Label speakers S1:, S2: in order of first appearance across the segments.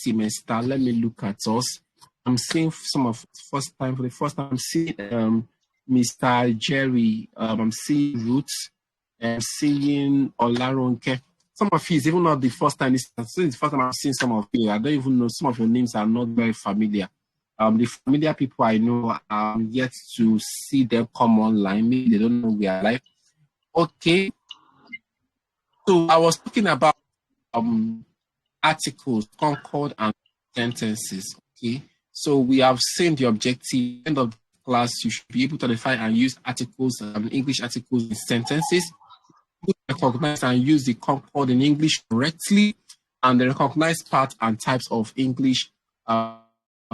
S1: semester. Let me look at us. I'm seeing for the first time, I'm seeing Mr. Jerry. I'm seeing Ruth. I'm seeing Olaronke. Some of you is even not the first time. It's the first time I've seen some of you. I don't even know. Some of your names are not very familiar. The familiar people I know, I'm yet to see them come online. Maybe they don't know we are live. Okay. So I was talking about articles, Concord, and sentences. Okay. So we have seen the objective. End of the class, you should be able to identify and use articles, English articles in sentences. Recognize and use the Concord in English correctly, and the recognized part and types of English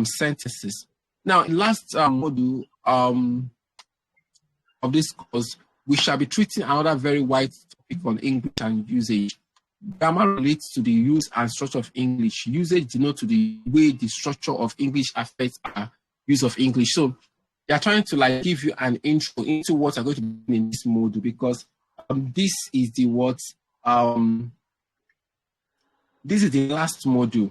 S1: sentences. Now, in last module of this course, we shall be treating another very wide topic on English and usage. Grammar relates to the use and structure of English. Usage denotes to the way the structure of English affects our use of English. So, they are trying to give you an intro into what are going to be in this module, because this is the this is the last module.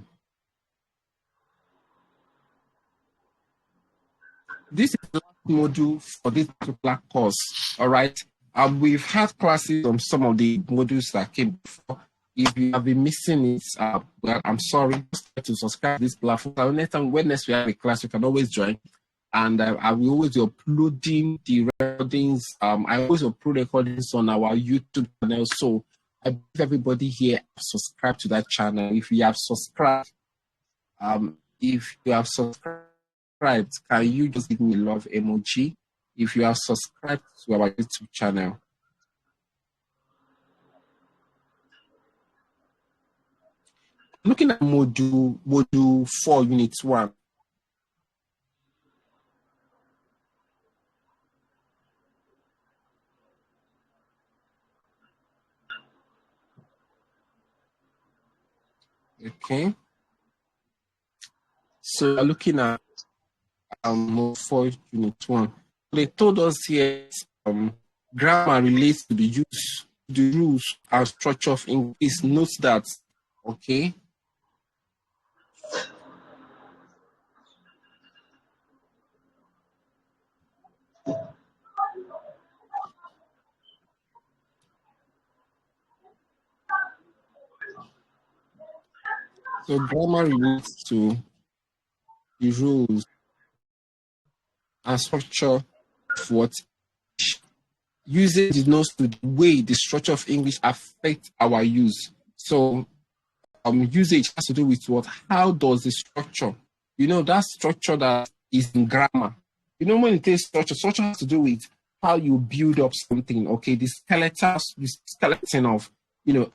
S1: This is the last module for this particular course. All right. We've had classes on some of the modules that came before. If you have been missing it, well, I'm sorry. Just try to subscribe to this platform. So next time, when next we have a class, you can always join. And I will always be uploading the recordings. I always upload recordings on our YouTube channel. So I beg everybody here subscribe to that channel. If you have subscribed, can you just give me a love emoji if you have subscribed to our YouTube channel? Looking at module 4, unit 1. Okay. So we're looking at module 4, unit 1. They told us here grammar relates to the use, the rules and structure of English. Note that, okay. So grammar relates to the rules and structure of what usage denotes to the way the structure of English affects our use. So usage has to do with what? How does the structure? That structure that is in grammar. When it says structure has to do with how you build up something. Okay, the skeleton of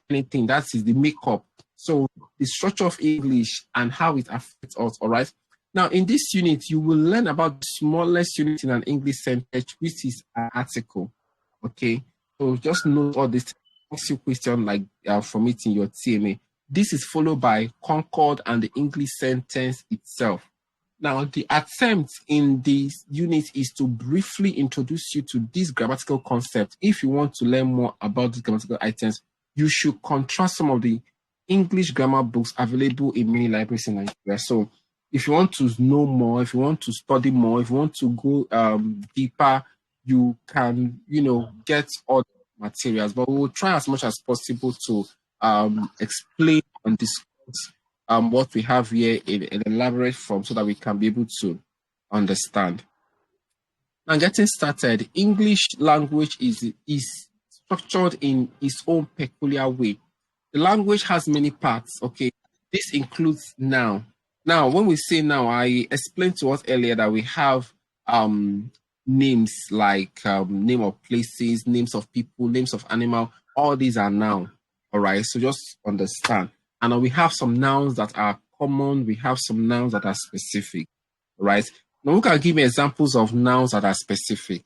S1: anything, that is the makeup. So the structure of English and how it affects us. All right. Now, in this unit, you will learn about the smallest unit in an English sentence, which is an article. Okay, so just note all this. Ask you question from it in your TMA. This is followed by Concord and the English sentence itself. Now, the attempt in this unit is to briefly introduce you to this grammatical concept. If you want to learn more about these grammatical items, you should contrast some of the English grammar books available in many libraries in Nigeria. So, if you want to know more, if you want to study more, if you want to go deeper, you can, get all the materials. But we will try as much as possible to explain and discuss what we have here in an elaborate form so that we can be able to understand. Now, getting started, English language is structured in its own peculiar way. The language has many parts, okay? This includes noun. Now, when we say now, I explained to us earlier that we have names like name of places, names of people, names of animal. All these are noun. All right. So just understand. And we have some nouns that are common. We have some nouns that are specific. All right. Now, who can give me examples of nouns that are specific?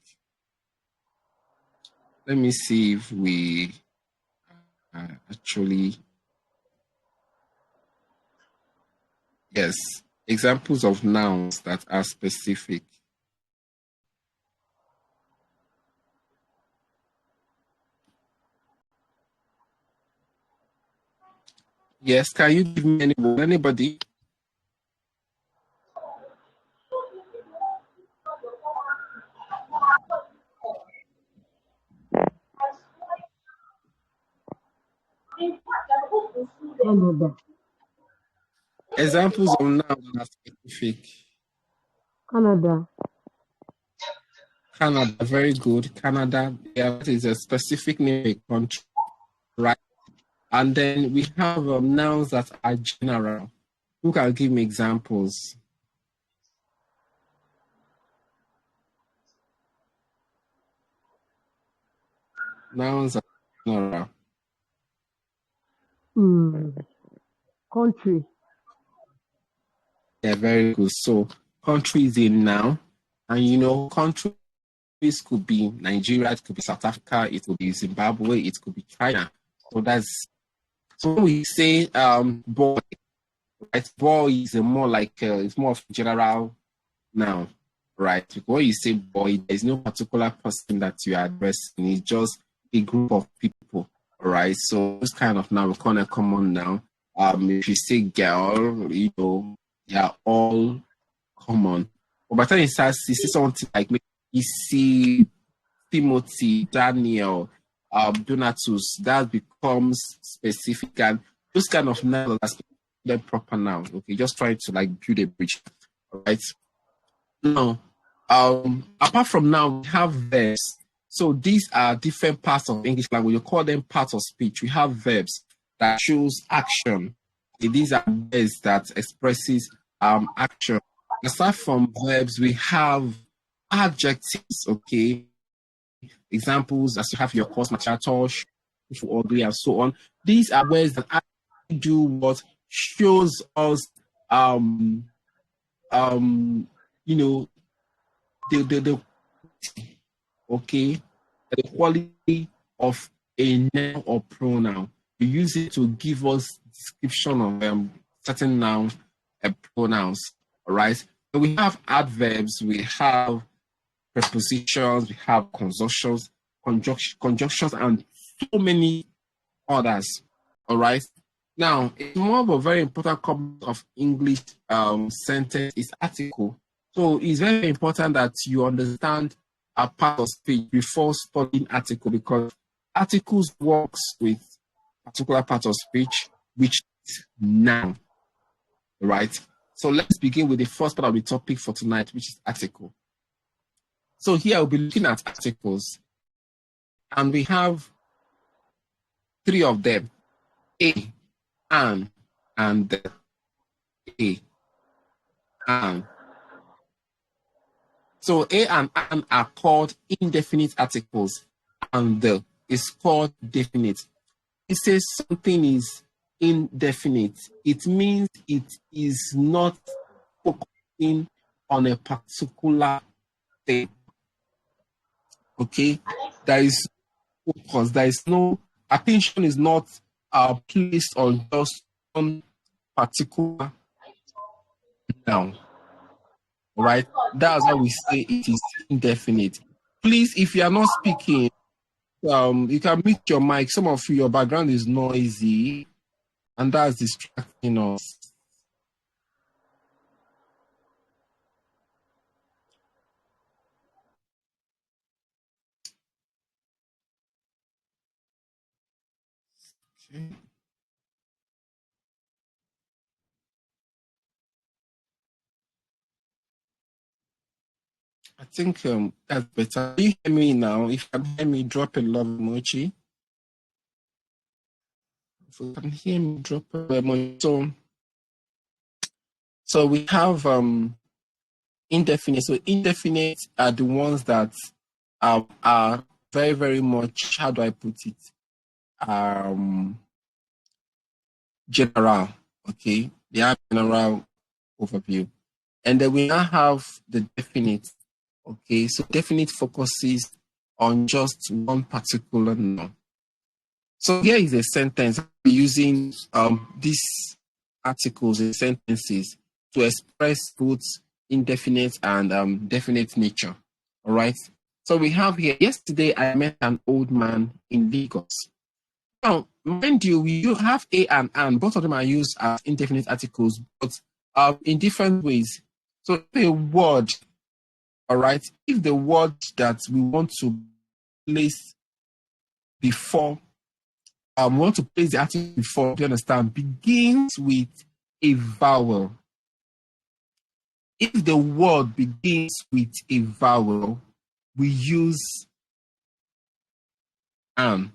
S1: Let me see if we actually. Yes. Examples of nouns that are specific. Yes, can you give me anybody?
S2: Canada.
S1: Examples of nouns that are specific.
S2: Canada.
S1: Canada, very good. Canada, yeah, that is a specific name of a country, right? And then we have nouns that are general. Who can give me examples? Nouns are general.
S2: Country.
S1: Yeah, very good. So country is a noun, and you know, countries could be Nigeria, it could be South Africa, it could be Zimbabwe, it could be China. So when we say boy, right? Boy is a more like it's more of a general noun, right? Because when you say boy, there's no particular person that you are addressing. It's just a group of people, right? So this kind of noun we call a common noun. If you say girl, you know, they are all common. But by the time you see something like maybe you see Timothy, Daniel, Donatus, that becomes specific, and those kind of nouns are the proper noun. Okay, just trying to like build a bridge. All right. Now, apart from now, we have verbs. So these are different parts of English language. You call them parts of speech. We have verbs that shows action. Okay, these are verbs that expresses action. Aside from verbs, we have adjectives. Okay, examples as you have your course material, ugly, and so on. These are words that actually do what shows us you know the okay the quality of a noun or pronoun. You use it to give us description of certain nouns and pronouns. All right. So we have adverbs, we have prepositions, we have conjunctions, and so many others. All right. Now, it's more of a very important component of English sentence is article. So it's very important that you understand a part of speech before studying article, because articles works with particular part of speech, which is noun. Right. So let's begin with the first part of the topic for tonight, which is article. So here we'll be looking at articles, and we have three of them: a, an, and the. A, an. So a and an are called indefinite articles, and the is called definite. It says something is indefinite. It means it is not focusing on a particular thing. Okay, there is focus. There is no attention is not placed on just one particular noun. All right, that's how we say it is indefinite. Please, if you are not speaking, you can mute your mic. Some of you, your background is noisy, and that's distracting us. Okay. I think that's better. Can you hear me now? If you can hear me, drop a love emoji. If you can hear me, drop a love emoji. So we have indefinite. So indefinite are the ones that are very, very much, how do I put it? General. Okay. They are general overview. And then we now have the definite. Okay. So definite focuses on just one particular noun. So here is a sentence using these articles and sentences to express both indefinite and definite nature. All right. So we have here, yesterday I met an old man in Lagos. Now, mind you, we do have a and an. Both of them are used as indefinite articles, but in different ways. So the word, all right, if the word that we want to place before we want to place the article before, you understand, begins with a vowel. If the word begins with a vowel, we use an,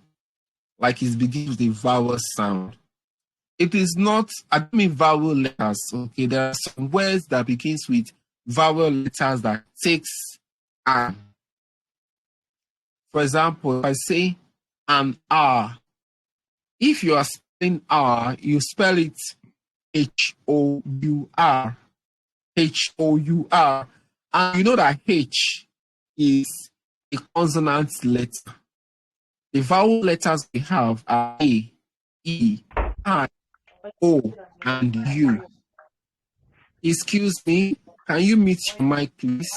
S1: like it begins with a vowel sound. It is not, I don't mean vowel letters, okay? There are some words that begins with vowel letters that takes an. For example, if I say an R, if you are spelling R, you spell it H-O-U-R. H-O-U-R. And you know that H is a consonant letter. The vowel letters we have are A, E, I, O, and U. Excuse me, can you mute your mic, please?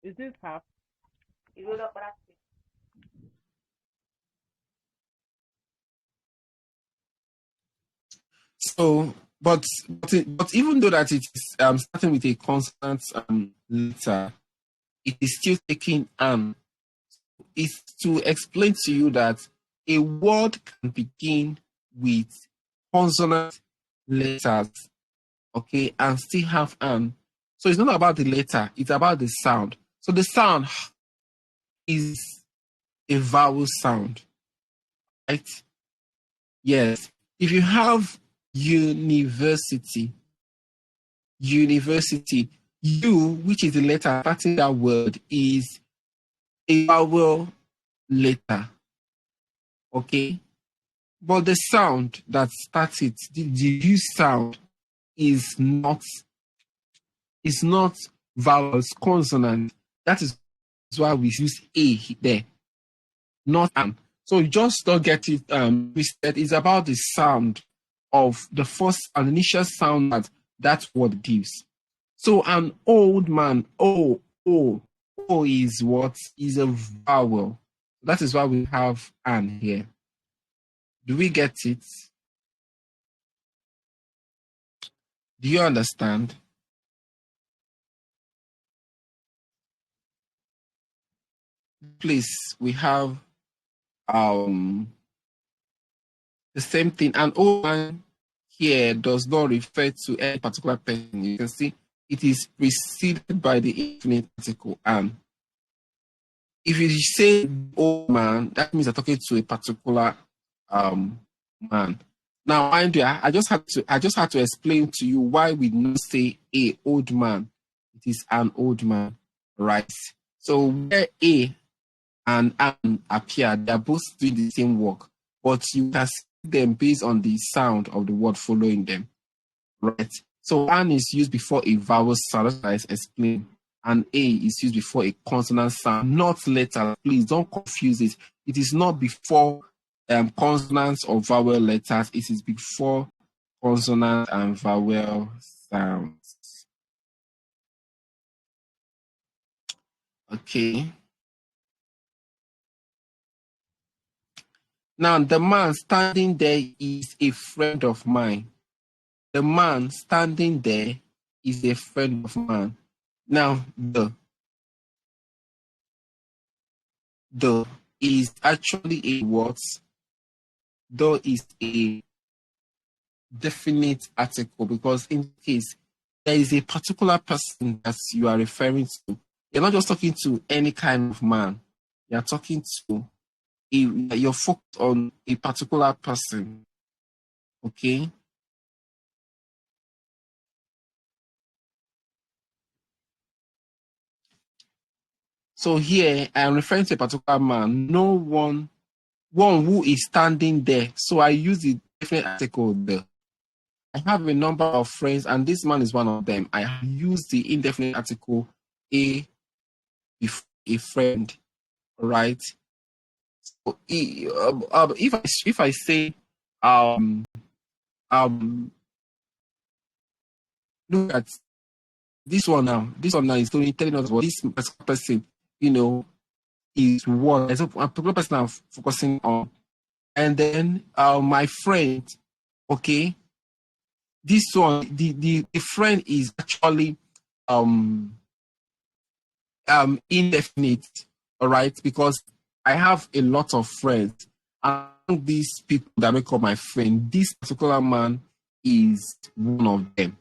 S3: Is this half?
S1: So, but even though that it is starting with a consonant letter, it is still taking an. It's to explain to you that a word can begin with consonant letters, okay, and still have an. So it's not about the letter, it's about the sound. So the sound is a vowel sound, right? Yes. If you have university, U, which is the letter starting that word, is a vowel letter, okay? But the sound that starts it, the U sound, is not vowels, consonant. That is why we use A there, not an. So you just don't get it twisted. It's about the sound of the first and initial sound that word gives. So an old man, O is what? Is a vowel. That is why we have an here. Do we get it? Do you understand? Please, we have the same thing. An old man here does not refer to any particular person. You can see it is preceded by the infinite article an. If you say old man, that means you're talking to a particular man. Now, mind you, I just had to explain to you why we don't say a old man. It is an old man, right? So where a and an appear, they are both doing the same work, but you can see them based on the sound of the word following them, right? So an is used before a vowel sound, as I explained, and a is used before a consonant sound, not letter. Please don't confuse it. It is not before consonants or vowel letters. It is before consonant and vowel sounds. Okay. Now, the man standing there is a friend of mine. The man standing there is a friend of mine. Now, the is actually a what? The is a definite article, because in this case, there is a particular person that you are referring to. You're not just talking to any kind of man. You're talking to you're focused on a particular person. Okay? So here I am referring to a particular man, no one who is standing there. So I use the definite article there. I have a number of friends, and this man is one of them. I use the indefinite article a friend, right? So if I say look at this one now. This one now is only telling us what this person, is what. There's a particular person I'm focusing on. And then my friend, okay, this one, the friend is actually indefinite. all right? Because I have a lot of friends. Among these people that make up my friend, this particular man is one of them.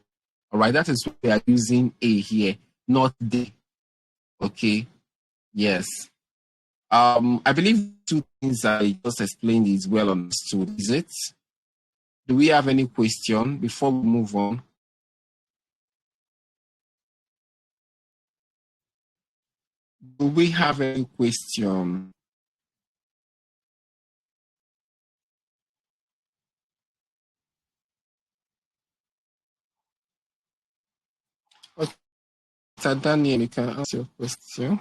S1: All right, that is why we are using a here, not they. Okay, yes. I believe two things I just explained is well understood. Is it? Do we have any question before we move on? Do we have any question? Okay, Mr. Daniel, you can ask your question.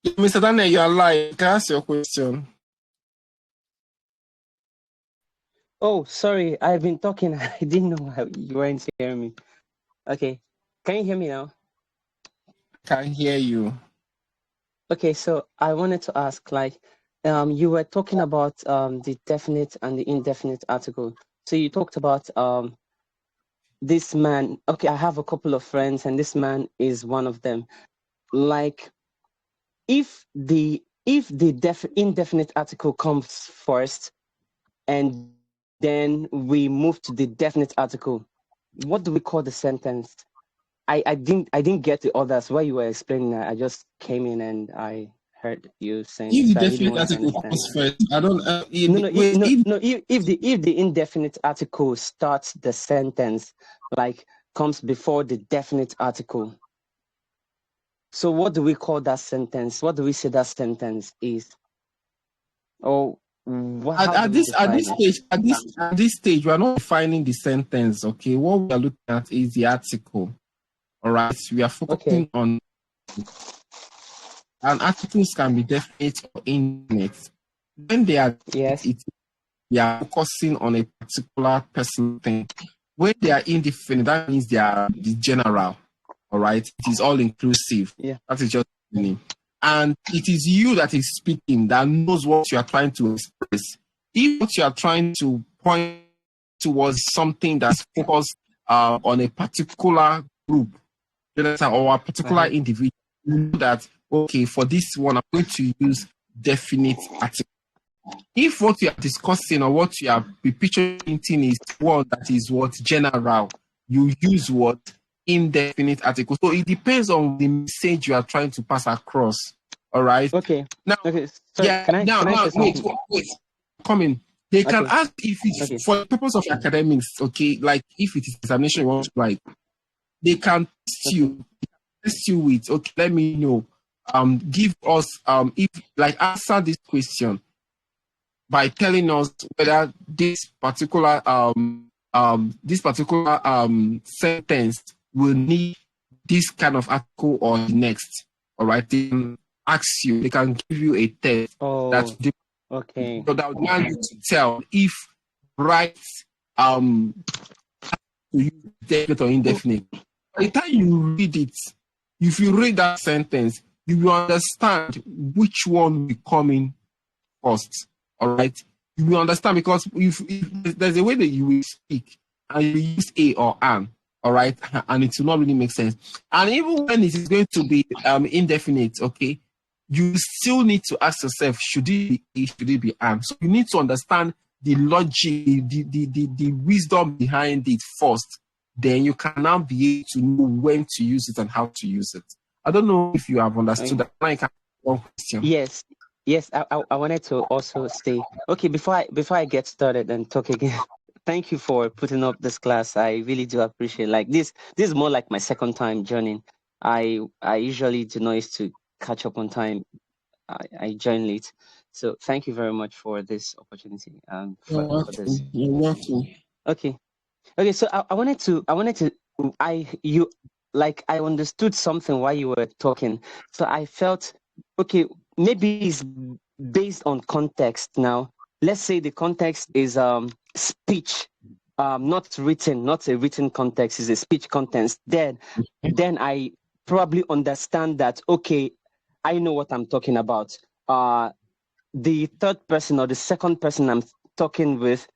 S1: Mr. Daniel, you are live. You can ask your question.
S3: Oh, sorry, I've been talking. I didn't know you weren't hearing me. Okay, can you hear me now?
S1: Can hear you.
S3: Okay, so I wanted to ask, like, you were talking about the definite and the indefinite article. So you talked about this man. Okay, I have a couple of friends, and this man is one of them. Like, if the indefinite article comes first, and then we move to the definite article, what do we call the sentence? I didn't get the others while you were explaining. I just came in and I heard you saying
S1: If
S3: it,
S1: the
S3: so I really
S1: definite
S3: want to
S1: article
S3: understand.
S1: comes first, I don't.
S3: If the indefinite article starts the sentence, like comes before the definite article, so what do we call that sentence? What do we say that sentence is? Or how do
S1: at
S3: we
S1: this
S3: define it?
S1: stage, at this stage, we are not defining the sentence. Okay, what we are looking at is the article. All right, we are focusing on, and articles can be definite or indefinite. When they are
S3: Yes.
S1: we are focusing on a particular person thing. When they are indefinite, that means they are the general. All right, it is all inclusive.
S3: Yeah.
S1: That is just meaning. And it is you that is speaking that knows what you are trying to express. If what you are trying to point towards something that's focused on a particular group, or a particular individual, you know that, okay, for this one, I'm going to use definite article. If what you are discussing or what you are picturing is one that is what general, you use what indefinite article. So it depends on the message you are trying to pass across. All right.
S3: Okay.
S1: Now,
S3: okay. Sorry,
S1: yeah.
S3: can I say something?
S1: Wait. Coming. They can
S3: Okay.
S1: ask if it's for the purpose of academics. Okay, like if it is examination you want to write, they can test you with. Okay, let me know. Give us if like answer this question by telling us whether this particular sentence will need this kind of article or the next. All right, they can ask you, they can give you a test that would want you to tell if right to use definite or indefinite. By the time you read it, if you read that sentence, you will understand which one will come in first. All right, you will understand because if there's a way that you will speak and you use a or an, all right, and it will not really make sense. And even when it is going to be indefinite, okay, you still need to ask yourself, should it be a, should it be an? So you need to understand the logic, the wisdom behind it first. Then you can now be able to know when to use it and how to use it. I don't know if you have understood that. I can one question.
S3: Yes, I wanted to also say, okay, before I get started and talk again, thank you for putting up this class. I really do appreciate. Like this is more like my second time joining. I usually do not used to catch up on time. I join late, so thank you very much for this opportunity. For this.
S1: You're welcome.
S3: Okay. So I wanted to I understood something while you were talking. So I felt, okay, maybe it's based on context now. Let's say the context is speech. not a written context, is a speech context, then I probably understand that, okay, I know what I'm talking about. The third person or the second person I'm talking with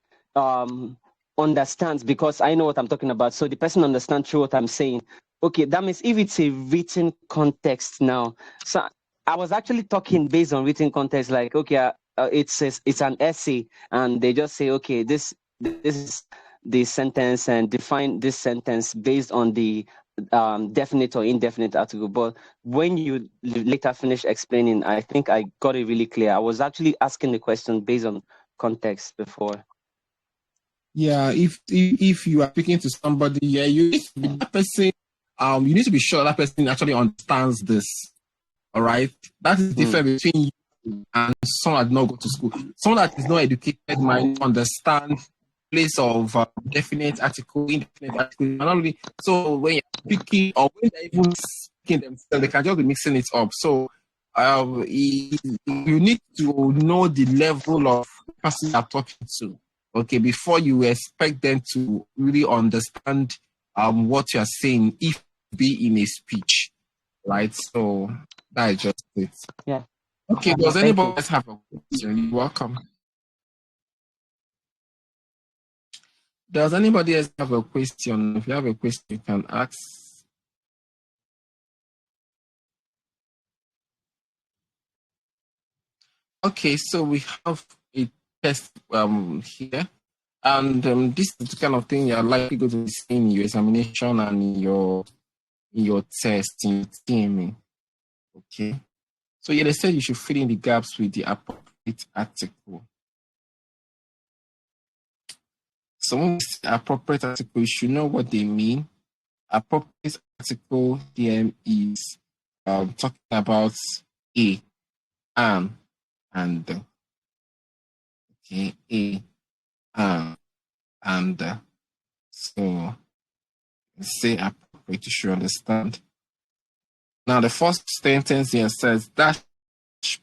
S3: understands, because I know what I'm talking about. So the person understands through what I'm saying. Okay, that means if it's a written context now, so I was actually talking based on written context, like, okay, it's an essay, and they just say, okay, this is the sentence, and define this sentence based on the definite or indefinite article. But when you later finish explaining, I think I got it really clear. I was actually asking the question based on context before.
S1: Yeah, if you are speaking to somebody, yeah, you need to be that person. You need to be sure that person actually understands this. All right, that is the difference between you and someone that did not go to school. Someone that is not educated might understand place of definite article, indefinite article. Not really. So when you're speaking, or when they're even speaking themselves, they can just be mixing it up. So you need to know the level of person you're talking to. Okay, before you expect them to really understand what you're saying, if be in a speech, right? So that is just it.
S3: Yeah.
S1: Okay, does anybody else have a question? You're welcome. Does anybody else have a question? If you have a question, you can ask. Okay, so we have a test here. And this is the kind of thing you're likely going to see in your examination and in your test, in your TMA. Okay. So yeah, they said you should fill in the gaps with the appropriate article. So when we say appropriate article, you should know what they mean. Appropriate article here is talking about a, and okay, a, and so say appropriate, you should understand. Now the first sentence here says that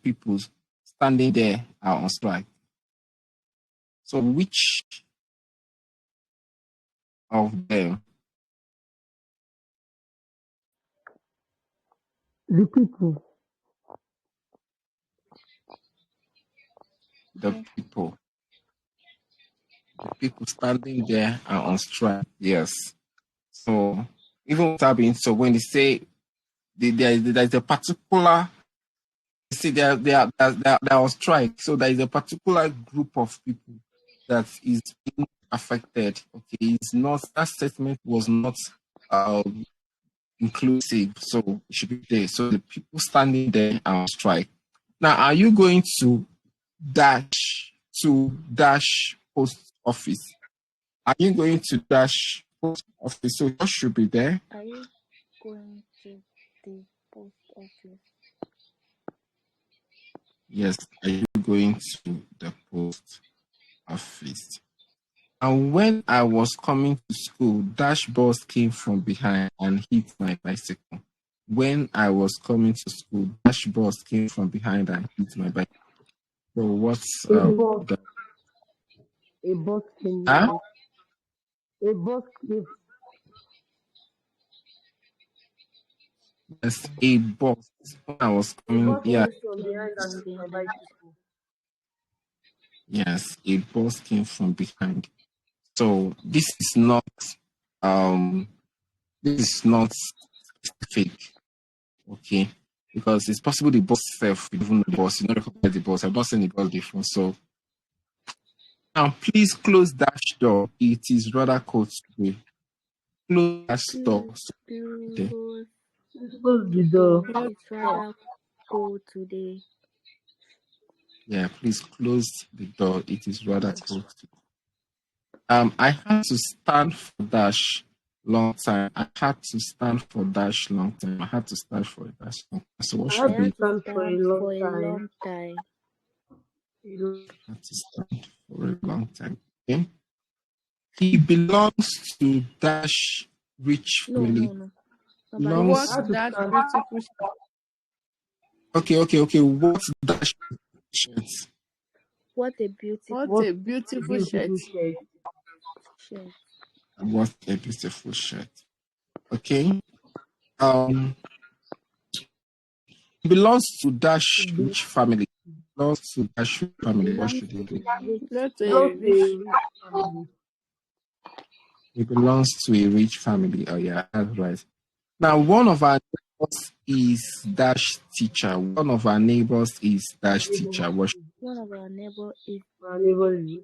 S1: people standing there are on strike. So which of them?
S2: The people.
S1: The people. The people standing there are on strike. Yes. So even without being so, when they say there's a particular, see they are on strike, so there is a particular group of people that is being affected. Okay, it's not, that statement was not inclusive, so it should be there. So the people standing there are on strike. Now, are you going to dash post office? Are you going to dash post office? So what should be there?
S4: Are you going to the post office?
S1: Yes, are you going to the post office? And when I was coming to school, dash bus came from behind and hit my bicycle. When I was coming to school, dash bus came from behind and hit my bicycle. So what's
S2: A bus came.
S1: huh?
S2: A bus came.
S1: Yes, a bus. When I was
S2: A
S1: coming,
S2: bus
S1: yeah.
S2: came from behind and hit my bicycle.
S1: Yes, a bus came from behind. So this is not specific, okay? Because it's possible the bus itself, even the bus, you don't recognize the bus. I've not seen the bus before. So now please close that door. It is rather cold today. Close that door.
S2: Close the door.
S4: It's rather cold today.
S1: Yeah, please close the door. It is rather cold today. I had to stand for dash long time. I had to stand for dash long time. I had to stand for a dash long time. So what
S2: I
S1: should
S2: had
S1: be?
S2: to stand for a long time.
S4: time.
S1: I had to stand for a long time. Okay. He belongs to dash rich family.
S4: No.
S1: Belongs.
S2: I had to stand.
S1: Okay. What's dash shirt?
S4: What a beautiful
S2: What a beautiful shirt. shirt.
S1: What a beautiful shirt. Okay. It belongs to Dash Rich family. Belongs to Dash Rich family. What
S2: Belongs
S1: should it
S2: to
S1: be?
S2: rich
S4: Not a rich
S2: family.
S1: It belongs to a rich family. Oh yeah, that's right. Now, one of our neighbors is Dash teacher. One of our neighbors is Dash teacher. What should-
S2: One of our neighbor is
S4: My neighbor is
S2: the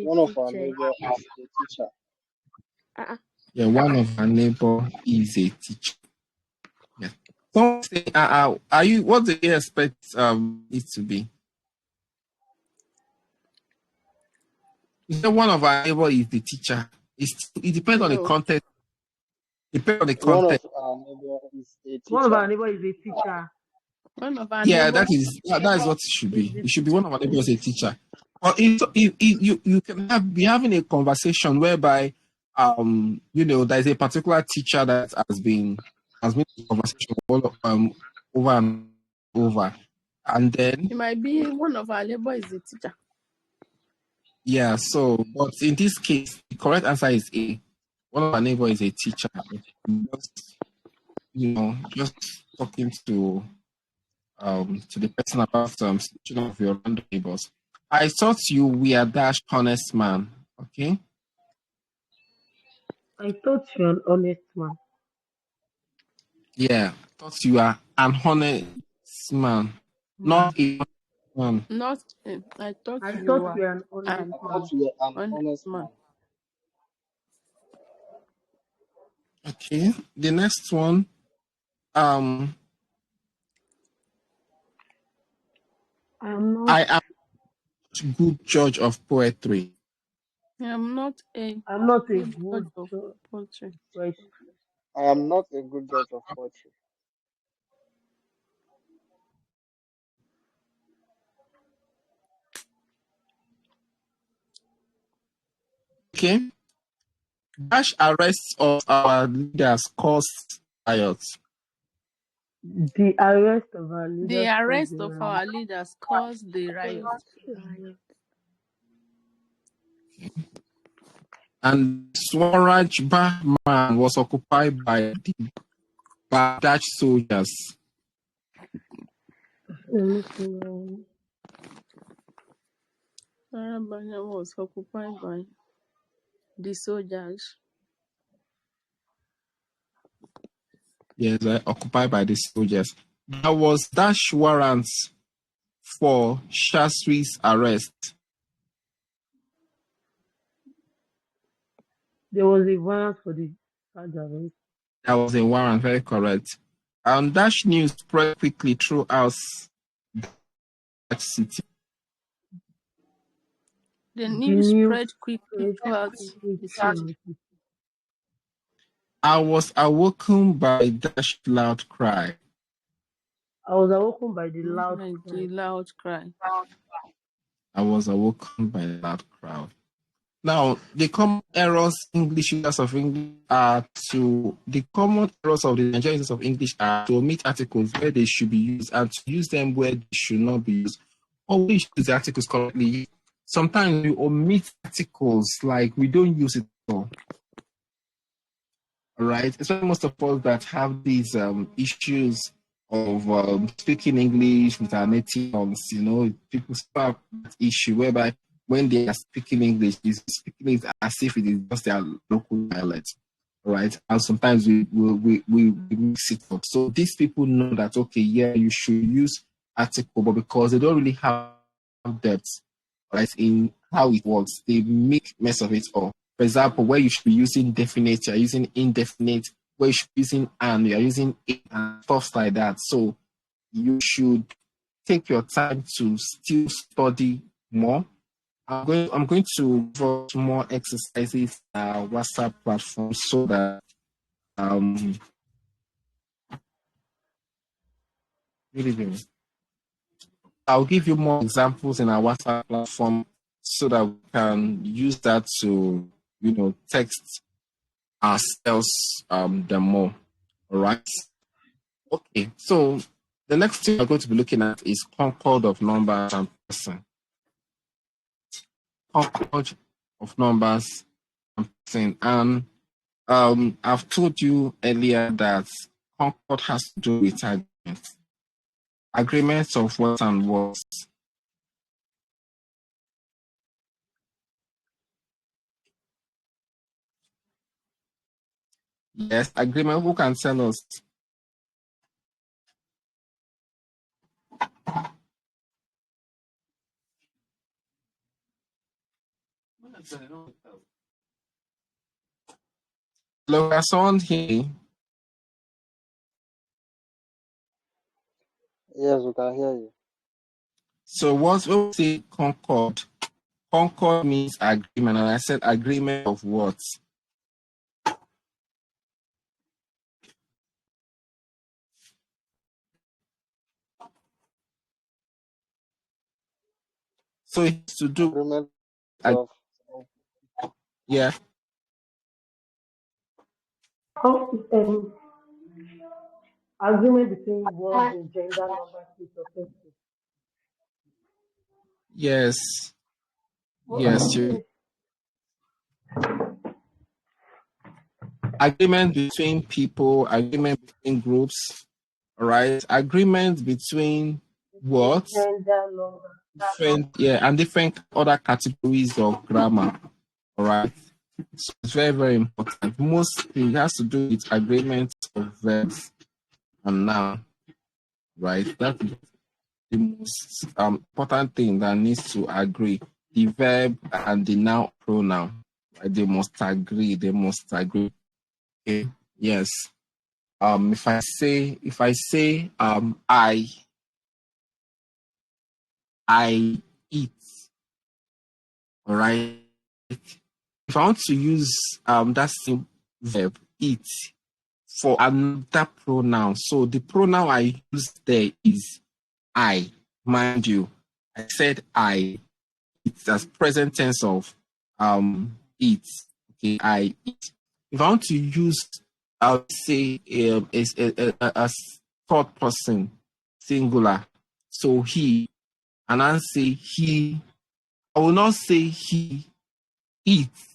S5: One of our
S2: teacher.
S5: neighbor is a teacher.
S2: Uh-uh.
S1: Yeah, one of our neighbor is a teacher. Yeah. Don't say, are you? What do you expect it to be? You say one of our neighbor is the teacher. It depends on the
S2: No.
S1: context. Depends on the
S5: One
S1: context.
S5: of our neighbor is a
S4: one of
S5: teacher.
S4: our neighbor is a teacher.
S2: One of our
S1: Yeah,
S2: neighbors
S1: that is what it should be.
S2: is the
S1: It should be one of our neighbors a teacher. Or if you can be having a conversation whereby there's a particular teacher that has been in conversation over and over. And then
S2: It might be one of our neighbor is the teacher.
S1: yeah, so but in this case the correct answer is A. One of our neighbor is a teacher. Just talking to the person about situation of your random neighbors. I thought you were dash honest man. Okay.
S4: I thought you're an honest man.
S1: Yeah. Thought you are an honest man. Not a man.
S2: Not I thought
S4: I
S2: you
S4: thought
S2: were
S4: you're an honest
S2: an
S5: I
S4: man.
S5: thought you were an
S2: honest
S5: honest
S2: man.
S5: man.
S1: Okay. The next one.
S4: I'm not.
S1: I am a good judge of poetry.
S2: I'm not a
S4: I'm not a
S2: good
S4: good
S2: judge of poetry.
S4: right.
S5: I am not a good judge of poetry.
S1: Okay. Dash arrests of our leaders caused riots.
S4: The arrest of our leaders.
S2: The arrest
S4: caused
S2: of
S4: a riot.
S2: our leaders caused the riot.
S1: And Swaraj Bahman was occupied by Dutch soldiers.
S2: Arabanya was occupied by the soldiers.
S1: Yes, occupied by the soldiers. There was dash warrants for Shastri's arrest.
S4: There was a warrant for the arrest.
S1: That was a warrant, very correct. And dash news spread quickly throughout that city.
S2: The news spread quickly throughout the city.
S1: I was awoken by dash loud cry.
S4: I was awoken by the loud
S2: By
S4: cry.
S2: the loud cry.
S1: I was awoken by a loud crowd. Now, the common errors English users of English are the common errors of the Nigerian users of English are to omit articles where they should be used and to use them where they should not be used. Always use the articles correctly. Sometimes we omit articles like we don't use it at all. All right, especially most of us that have these issues of speaking English with our native tongues. People have that issue whereby when they are speaking English, they're speaking it as if it is just their local dialect, right? And sometimes we mix it up. So these people know that, okay, yeah, you should use article, but because they don't really have depth, right, in how it works, they make mess of it all. For example, where you should be using definite, you're using indefinite. Where you should be using and, you're using it and stuff like that. So you should take your time to still study more. I'm going to draw more exercises WhatsApp platform so that I'll give you more examples in our WhatsApp platform so that we can use that to text ourselves the more. All right. Okay, so the next thing we're going to be looking at is concord of numbers and person. Concord of numbers thing. And I've told you earlier that Concord has to do with agreements. Agreements of what and what. Yes, agreement. Who can tell us? Look, there's someone here.
S5: Yes, we can hear you.
S1: So what when we say Concord? Concord means agreement, and I said agreement of what? So it's to do.
S5: Agreement of
S1: Yeah.
S6: Agreement between words in gender, number, place, or person.
S1: Yes. Yes. Agreement between people. Agreement between groups. All right. Agreement between what?
S6: Gender, number.
S1: And different other categories of grammar. All right. So it's very, very important. Mostly it has to do with agreements of verbs and noun. Right. That's the most important thing that needs to agree. The verb and the noun pronoun. Right? They must agree. They must agree. Okay. Yes. If I say I eat. All right. If I want to use that same verb eat for another pronoun, so the pronoun I use there is I. Mind you, I said I. It's as present tense of eat. Okay, I eat. If I want to use, I would say a third person singular. So he, and I say he. I will not say he eats.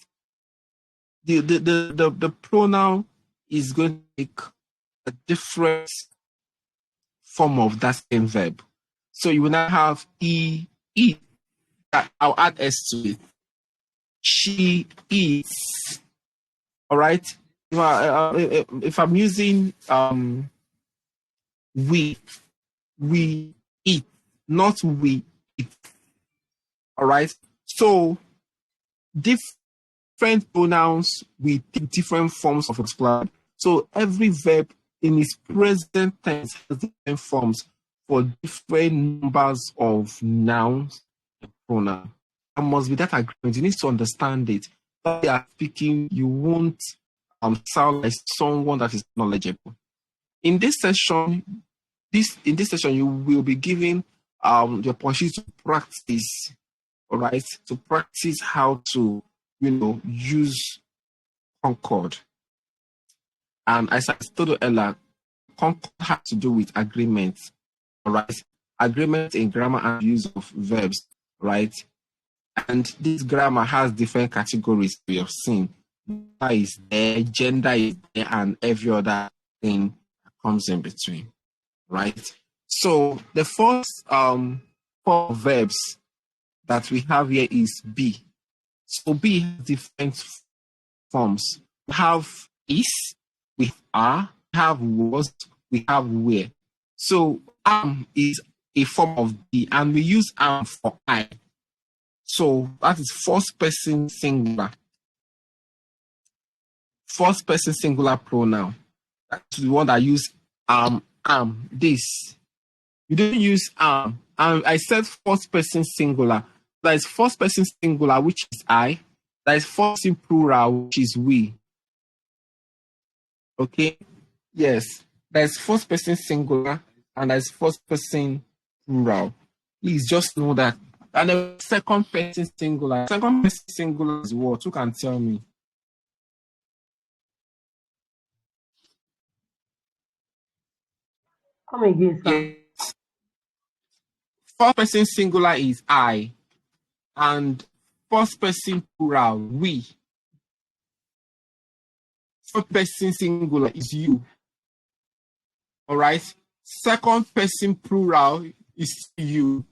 S1: The pronoun is going to take a different form of that same verb. So you will now have he eat. I'll add s to it. She eats. All right. If I'm using we eat, not we eat. All right. So different pronouns with different forms of explanation. So every verb in its present tense has different forms for different numbers of nouns and pronouns. There must be that agreement. You need to understand it. When you are speaking, you won't sound like someone that is knowledgeable. In this session, you will be given the opportunity to practice. All right, to practice how to use Concord. And as I told you earlier, Concord has to do with agreement. All right, agreement in grammar and use of verbs. Right, and this grammar has different categories we have seen. Is there, gender is there, and every other thing that comes in between. Right. So the first four verbs that we have here is be. So be has different forms. We have is, we are, we have was, we have were. So is a form of be, and we use for I. So that is first person singular. First person singular pronoun. That's the one that use this. You don't use I said first person singular. That is first person singular, which is I. That is first person plural, which is we. Okay? Yes. That is first person singular and that is first person plural. Please just know that. And the second person singular. Second person singular is what? Who can tell me?
S6: Come again, sir.
S1: Yes. First person singular is I. And first person plural, we. First person singular is you. All right. Second person plural is you.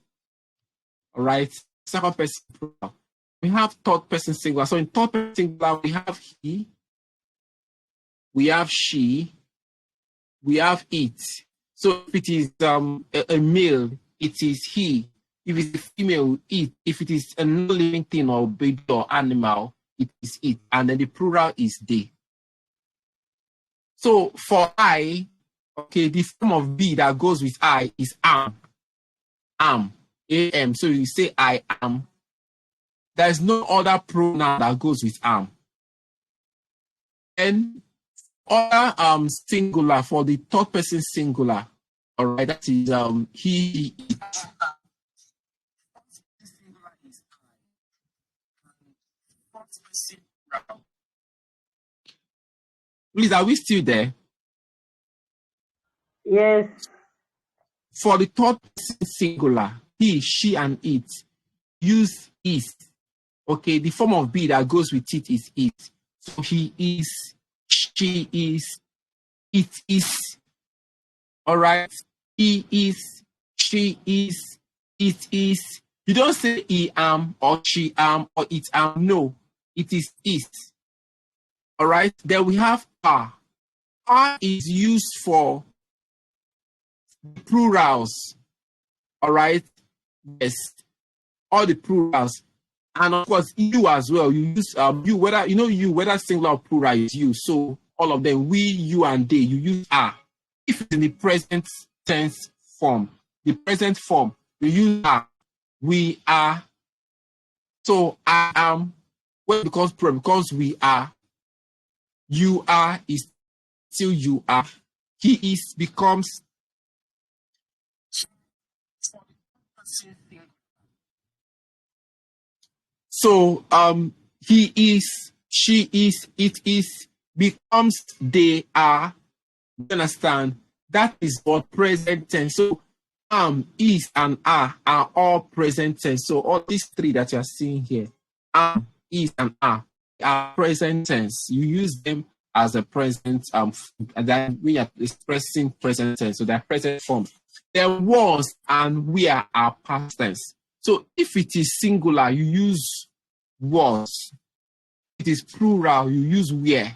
S1: All right. Second person plural. We have third person singular. So in third person singular, we have he, we have she, we have it. So if it is a male, it is he. If it's a female, it. If it is a non-living thing or baby or animal, it is it. And then the plural is they. So for I, okay, the form of be that goes with I is am. Am. A-M. So you say I am. There is no other pronoun that goes with am. And other singular for the third person singular. All right, that is he, it. Please, are we still there?
S6: Yes.
S1: For the third person singular, he, she, and it, use is. Okay, the form of be that goes with it is it. So he is, she is, it is. All right, he is, she is, it is. You don't say he am or she am or it am. No, it is. All right, then we have are. Are is used for plurals. All right, yes, all the plurals. And of course, you as well. You use you, whether whether singular or plural is you. So all of them, we, you, and they, you use are. If it's in the present tense form, the present form, you use are. We are. So I am. When it becomes plural, because we are. You are is still you are. He is becomes. So he is, she is, it is, becomes they are. You understand? That is what present tense. So is, and are all present tense. So all these three that you are seeing here, is, and are present tense. You use them as a present and then we are expressing present tense. So they're present form. There was and where are past tense. So if it is singular, you use was. It is plural, you use where.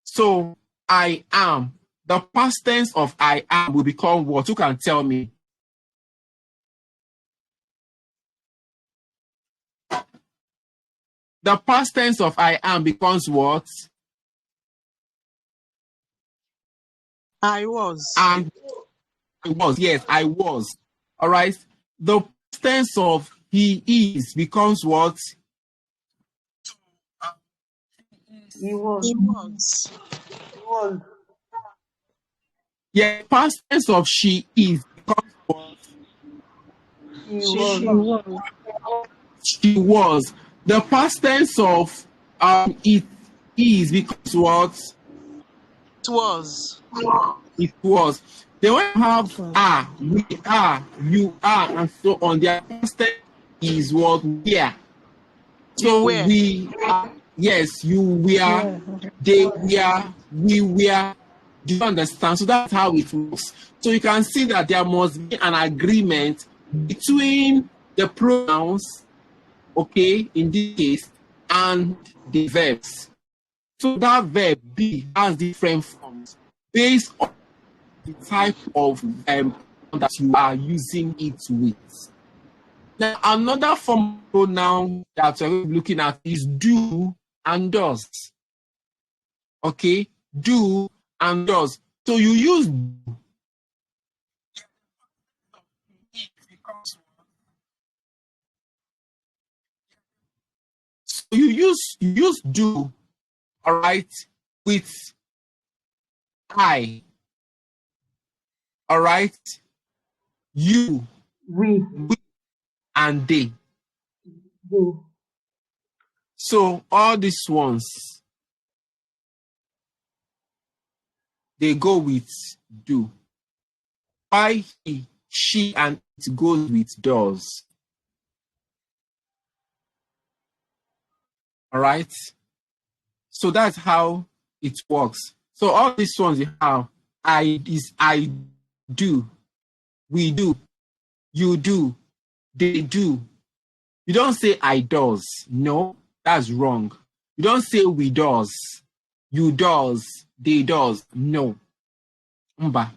S1: So I am. The past tense of I am will become what? Who can tell me? The past tense of I am becomes what?
S7: I was.
S1: And I was. Yes, I was. All right. The past tense of he is becomes what?
S6: He was.
S7: He was.
S6: He was.
S1: Yeah, past tense of she is becomes what?
S6: She
S7: She
S6: was.
S7: was.
S1: She was. The past tense of it is becomes what?
S7: It was.
S1: It was. Then when you have are, we are, you are, and so on, their past tense is what? We are. So
S7: You were.
S1: we are, yes, you were, they were, we were. Do you understand? So that's how it works. So you can see that there must be an agreement between the pronouns, okay, in this case, and the verbs. So that verb be has different forms based on the type of that you are using it with. Now, another form of pronoun that we're looking at is do and does. Okay, do and does. So you use you use do, all right, with I, all right, you,
S6: We.
S1: and they.
S6: Do.
S1: So all these ones, they go with do. I, he, she, and it goes with does. All right. So that's how it it works. So all these ones you have, I do, we do, you do, they do. You don't say I does. No, that's wrong. You don't say we does, you does, they does. No. Mba.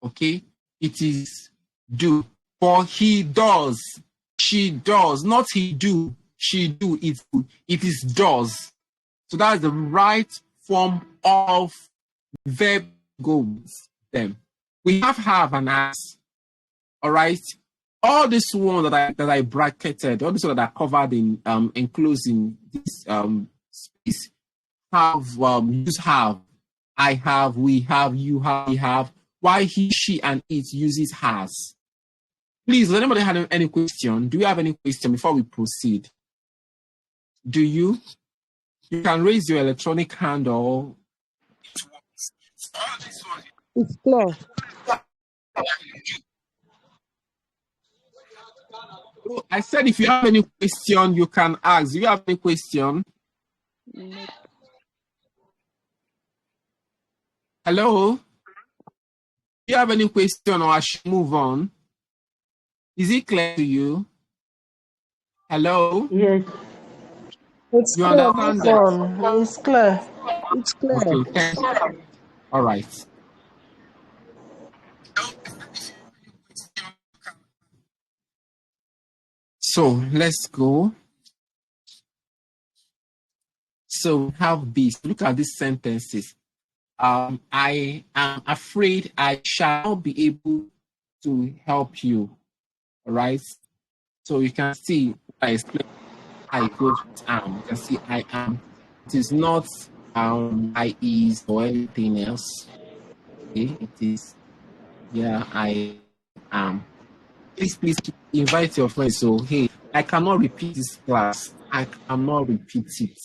S1: Okay? It is do. For he does, she does, not he do, she do, it is does. So that's the right form of verb goes them. We have and has. All right. All this one that I bracketed, all this one that are covered in enclosed in this space have use have. I have, we have, you have, we have. Why he, she, and it uses has. Please, does anybody have any question? Do you have any question before we proceed? Do you? You can raise your electronic hand or
S6: It's clear.
S1: I said if you have any question, you can ask. Do you have any question?
S2: Nope.
S1: Hello? Do you have any question or I should move on? Is it clear to you? Hello?
S6: Yes.
S8: It's
S1: You
S8: clear.
S1: understand
S8: Move
S1: that?
S8: on. It's clear. It's clear.
S1: Okay, thank you. All right. So let's go. So we have this. Look at these sentences. I am afraid I shall not be able to help you. All right. So you can see I explain I goes with am. You can see I am. It is not I is or anything else. Okay, it is I am. Please invite your friends. So hey, I cannot repeat this class. I cannot repeat it.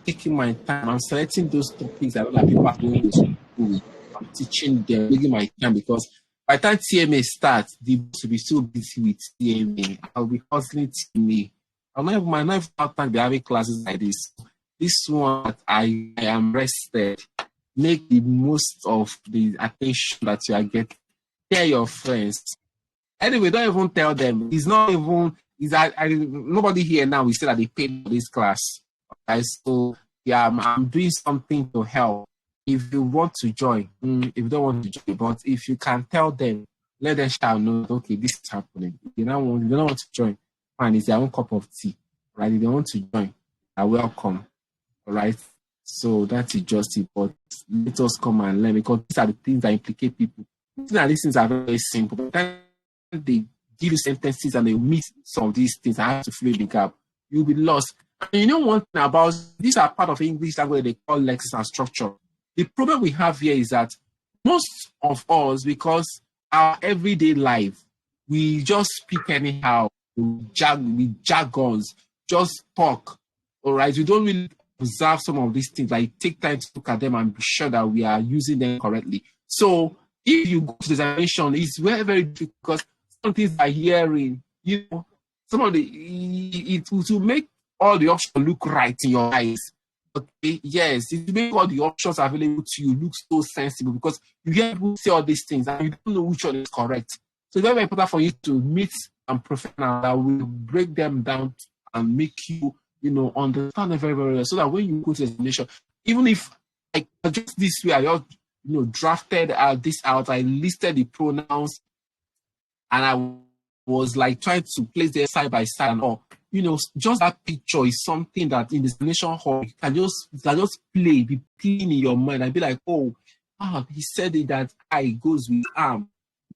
S1: Taking my time. I'm selecting those topics that other people are going to school. I'm teaching them, taking my time because by the time TMA starts, the boss will be so busy with TMA. I'll be hustling TMA. I'm not even have time to be having classes like this. This one, I am rested. Make the most of the attention that you are getting. Tell your friends. Anyway, don't even tell them. It's not even. Nobody here now will say that they paid for this class. Okay, so yeah, I'm doing something to help. If you want to join, if you don't want to join, but if you can tell them, let them shall know. Okay, this is happening. If you don't want to join, fine. It's their own cup of tea, right? If they want to join, are welcome. All right. So that is just it. But let us come and learn because these are the things that implicate people. These things are very simple. But then they give you sentences and they miss some of these things. I have to fill the gap. You'll be lost. And you know one thing about these are part of English language they call lexis and structure. The problem we have here is that most of us, because our everyday life, we just speak anyhow, with jargons, just talk. All right, we don't really observe some of these things. Like take time to look at them and be sure that we are using them correctly. So if you go to the examination, it's very, very difficult because some things are hearing, some of it will make all the options look right in your eyes. Okay, yes, it make all the options available to you look so sensible because you hear people say all these things and you don't know which one is correct. So it's very, very important for you to meet a professional that will break them down and make you, understand them very, very well. So that when you go to the examination, even if I just this way, I just drafted this out, I listed the pronouns, and I was like trying to place them side by side and all. Just that picture is something that in the examination hall you can just be playing in your mind and be like, he said it that I goes with am,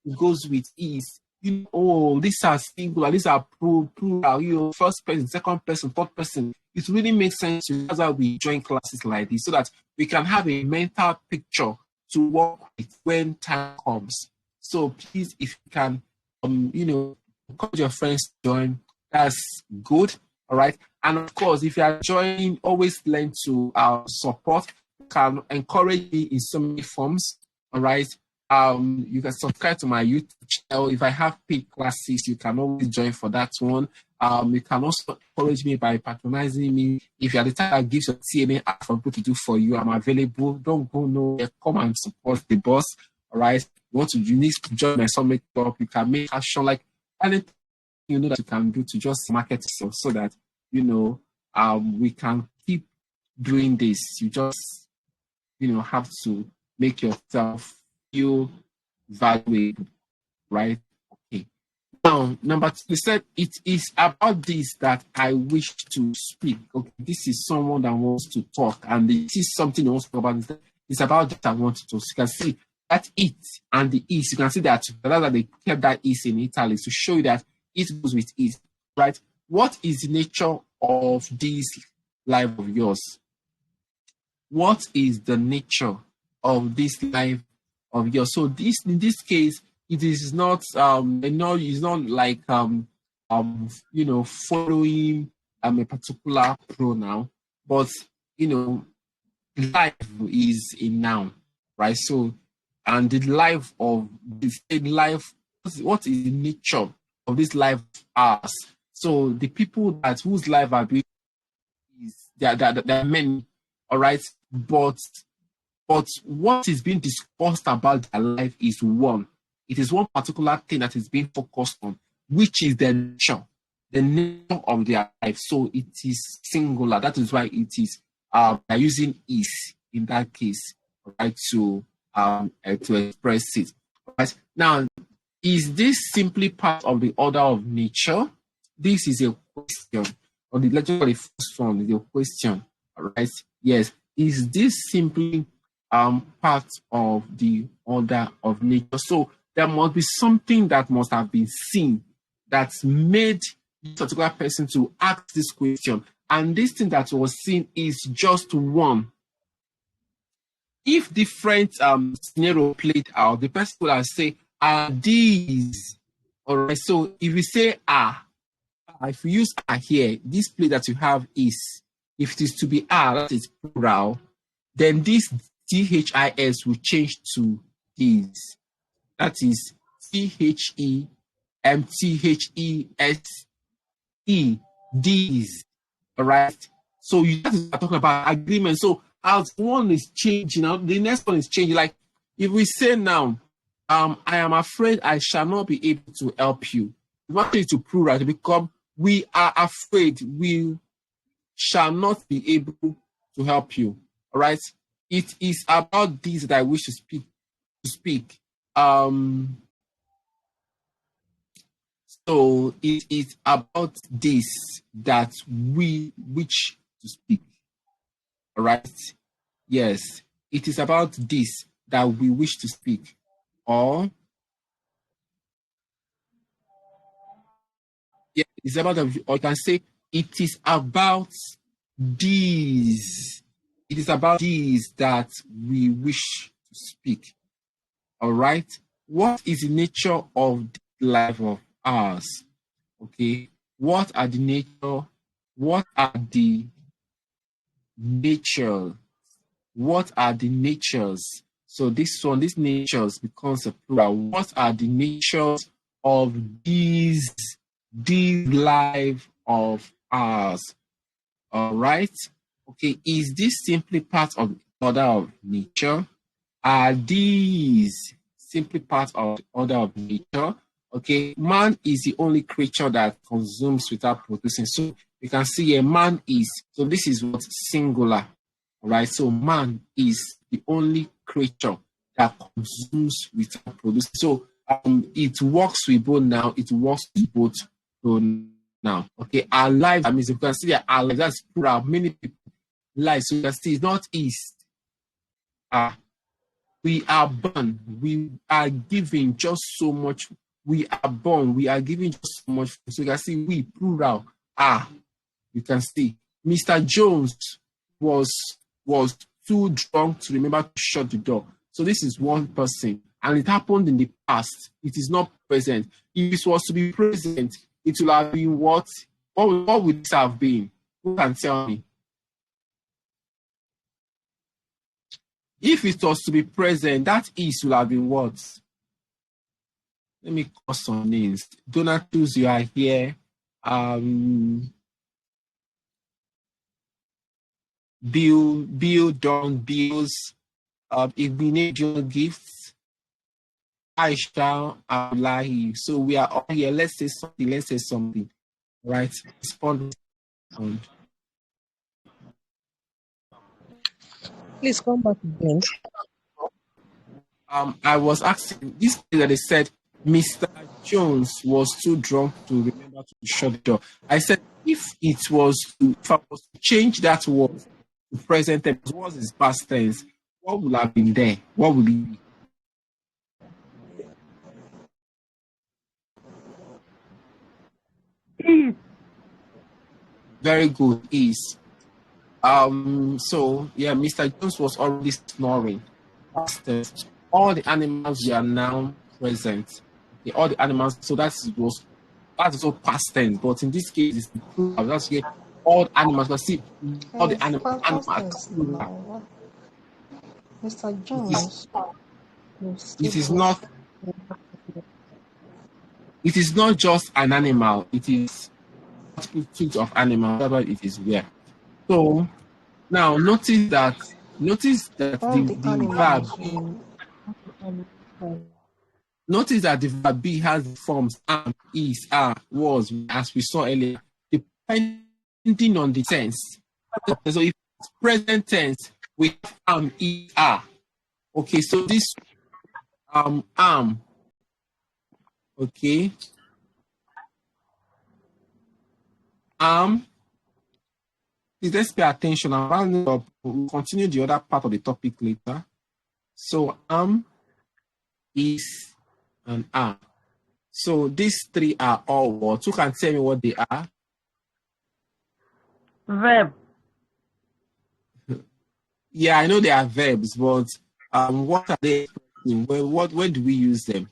S1: it goes with is. These are singular, these are plural, first person, second person, third person. It really makes sense to that's why we join classes like this so that we can have a mental picture to work with when time comes. So please, if you can, encourage your friends to join. That's good. All right. And of course, if you are joining, always learn to support. Can encourage me in so many forms. All right. You can subscribe to my YouTube channel. If I have paid classes, you can always join for that one. You can also encourage me by patronizing me. If you are the type that gives your TNA for people to do for you, I'm available. Don't go nowhere. Come and support the boss. All right. You need to join my summit club. You can make action like anything you know that you can do to just market yourself so that we can keep doing this. You just have to make yourself feel valuable, right? Okay. Now, number 2, they said it is about this that I wish to speak. Okay, this is someone that wants to talk, and this is something they want to talk about. It's about that I want to talk. So you can see that it and the is. You can see that they kept that is in italics to show you that it goes with is, right? What is the nature of this life of yours? What is the nature of this life of yours? So in this case, it is not it's not like following a particular pronoun, but life is a noun, right? So, and the life of this life, what is the nature of this life as? So the people whose life are doing is there are many, all right, but what is being discussed about their life is one. It is one particular thing that is being focused on, which is the nature of their life. So it is singular. That is why it is they're using is in that case, right, to express it. Right now, is this simply part of the order of nature? This is a question. Or the first one is a question. All right. Yes. Is this simply part of the order of nature? So there must be something that must have been seen that's made this particular person to ask this question. And this thing that was seen is just one. If different scenario played out, the person will say, are these? All right. So if we say if we use here, this play that you have is, if it is to be that is plural, then this THIS will change to these. That is THEMTHESE, these. All right. So you have to talk about agreement. So as one is changing, the next one is changing. Like if we say now, I am afraid I shall not be able to help you. We want it to plural to become, we are afraid we shall not be able to help you. All right. It is about this that I wish to speak. So it is about this that we wish to speak. All right. Yes. It is about this that we wish to speak. Or it's about, or you can say it is about these. It is about these that we wish to speak. All right. What is the nature of the life of ours? Okay. What are the nature? What are the nature? What are the natures? So these natures becomes a plural. What are the natures of these life of ours? All right. Okay. Is this simply part of the order of nature? Are these simply part of the order of nature? Okay. Man is the only creature that consumes without producing. So you can see a man is. So this is what singular. All right. So man is the only creature that consumes without producing. So it works with both now. It works with both now. Okay. Our lives, I mean, you can see that our lives, that's plural. Many people lives. So you can see it's not east. We are born. We are giving just so much. We are born. We are giving just so much. So you can see we plural. You can see Mr. Jones was too drunk to remember to shut the door. So this is one person, and it happened in the past. It is not present. If it was to be present, it will have been what? What would this have been? Who can tell me? If it was to be present, that is will have been what? Let me call some names. Donatus, you are here. bill done, bills, Igbinedion gifts, Aisha, Abdullahi. So we are all here. Let's say something. Right? Respond.
S8: Please come back again.
S1: I was asking this thing that they said Mr. Jones was too drunk to remember to shut the door. I said if I was to change that word to present tense, what is past tense? What would have been there? What would it be? Very good. Is. So yeah, Mr. Jones was already snoring. Past tense. All the animals are now present. Okay, all the animals. So that's also past tense. But in this case, it's plural. That's here. All the animals. But see, all the animals.
S8: Mr. Jones.
S1: It is not just an animal. It is multitude of animals. Whatever it is where. So now notice that the verb. Notice that the verb be has the forms am, is, are, was, as we saw earlier, depending on the tense. So if it's present tense, we have am, is, are. Okay, so this am. Okay. Please let's pay attention. We'll continue the other part of the topic later. So is, and are. So these three are all words. Who can tell me what they are?
S6: Verb.
S1: Yeah, I know they are verbs, but what are they expressing? Where do we use them?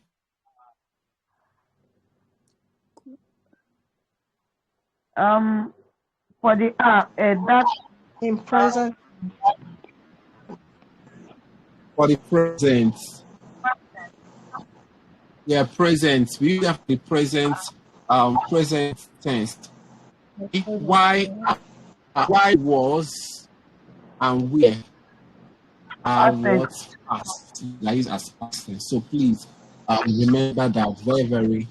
S6: For the that
S8: In present.
S1: For the present. Yeah, present. We have the present tense. Why was and where are what past. Like this as past tense. So please remember that very, very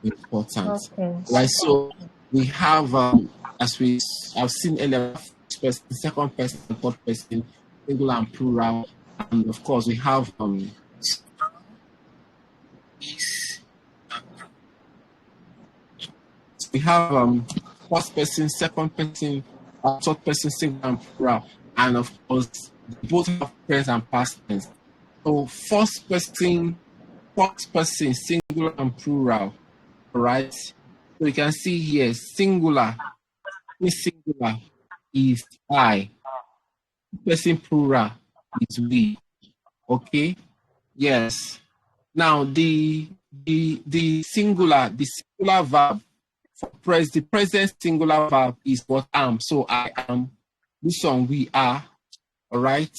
S1: important.
S8: Okay.
S1: Right. So we have as we have seen earlier, first person, second person, third person, singular and plural, and of course we have we have first person, second person, third person, singular and plural, and of course they both have present and past tense. So first person, singular and plural. All right. So you can see here singular is I. Person plural is we. Okay. Yes. Now the singular verb for the present singular verb is what am. So I am. This one we are. All right.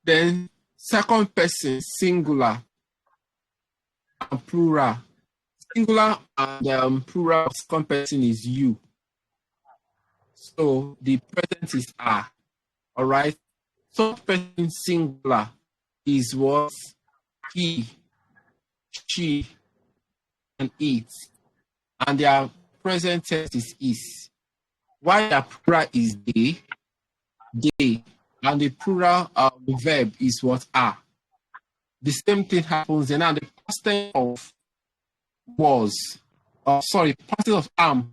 S1: Then second person singular and plural. Singular and plural second person is you. So the present is are. All right. Third person singular is what? He, she, and it. And their present tense is. While their plural is they, and the plural verb is what are. The same thing happens and now the past tense of was. Past tense of am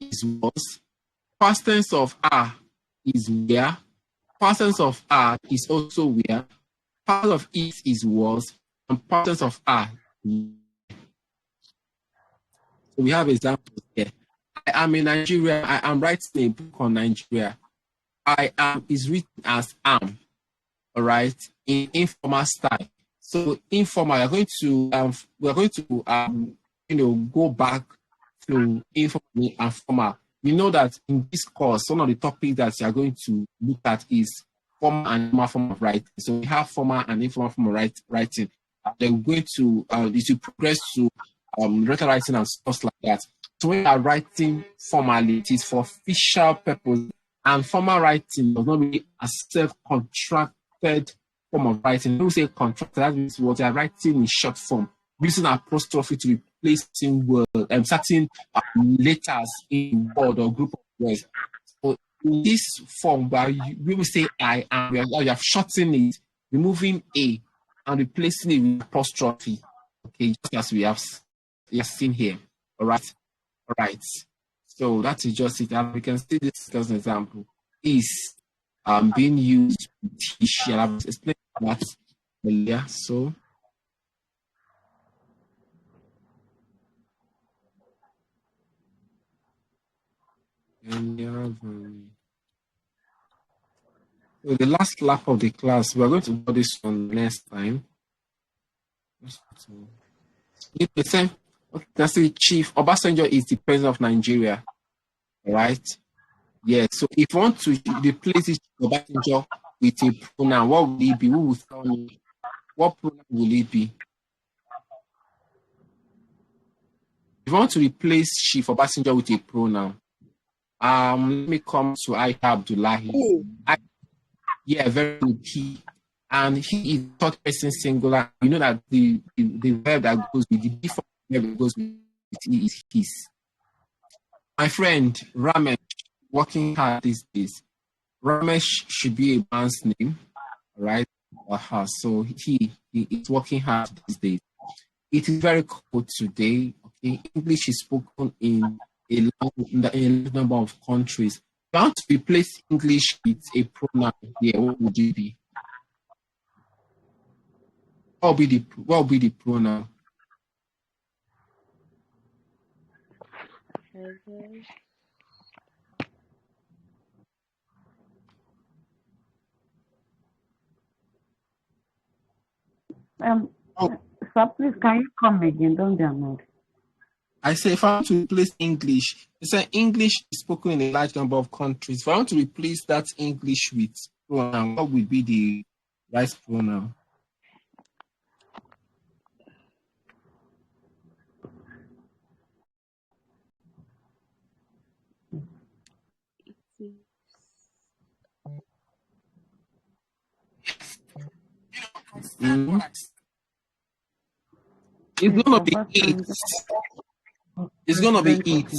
S1: is was. Past tense of are is where. Past tense of are is also where. Past of it is was. And past tense of are. So we have examples here. I am in Nigeria. I am writing a book on Nigeria. I am is written as am. All right, in informal style. So informal, we're going to go back to informal and formal. You know that in this course, one of the topics that you are going to look at is formal and informal form of writing. So we have formal and informal form of writing. They're going to progress to letter writing and stuff like that. So when you are writing formally, it is for official purpose. And formal writing does not really accept contracted form of writing. When we say contracted, that means what you are writing in short form, using apostrophe to replace certain letters in word or group of words. So in this form, where we will say I am, we have shortened it, removing a and replacing it with apostrophe. Okay, just as we have seen here. All right. So that is just it. And we can see this as an example. Is being used to teach. And I've explained that earlier. So so the last lap of the class, we are going to do this one next time. That's the Chief Obasanjo is the president of Nigeria, right? Yeah. So if you want to replace this Obasanjo with a pronoun, what will it be? Who will tell me? What pronoun will it be? If you want to replace Chief Obasanjo with a pronoun, let me come to Aisha Abdullahi. Yeah, very good. And he is third person singular. You know that the verb that goes with the default verb that goes with it is his. My friend Ramesh, working hard these days. Ramesh should be a man's name, right? So he is working hard these days. It is very cool today. Okay, English is spoken in a large number of countries. If you want to replace English with a pronoun here, what would it be? What will be the pronoun?
S6: Sir, please, can you come again? Don't be annoyed.
S1: I say if I want to replace English, it's an English is spoken in a large number of countries. If I want to replace that English with pronoun, what would be the right pronoun? Mm-hmm. It's gonna be it. It's gonna be it.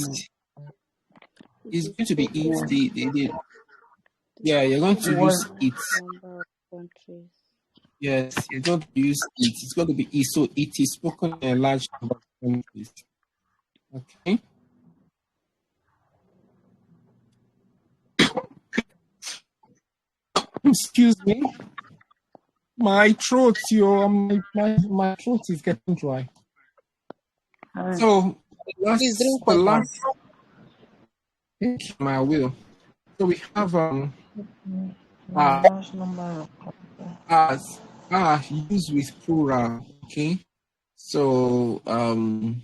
S1: It's going to be it. Yeah, you're going to use it. Yes, you're going to use it. It's going to be it. So it is spoken in a large number of countries. Okay. Excuse me. My throat, my throat is getting dry. So
S8: Please drink water.
S1: Thank you, my will. So we have
S8: Large number of
S1: used with plural. Okay. So and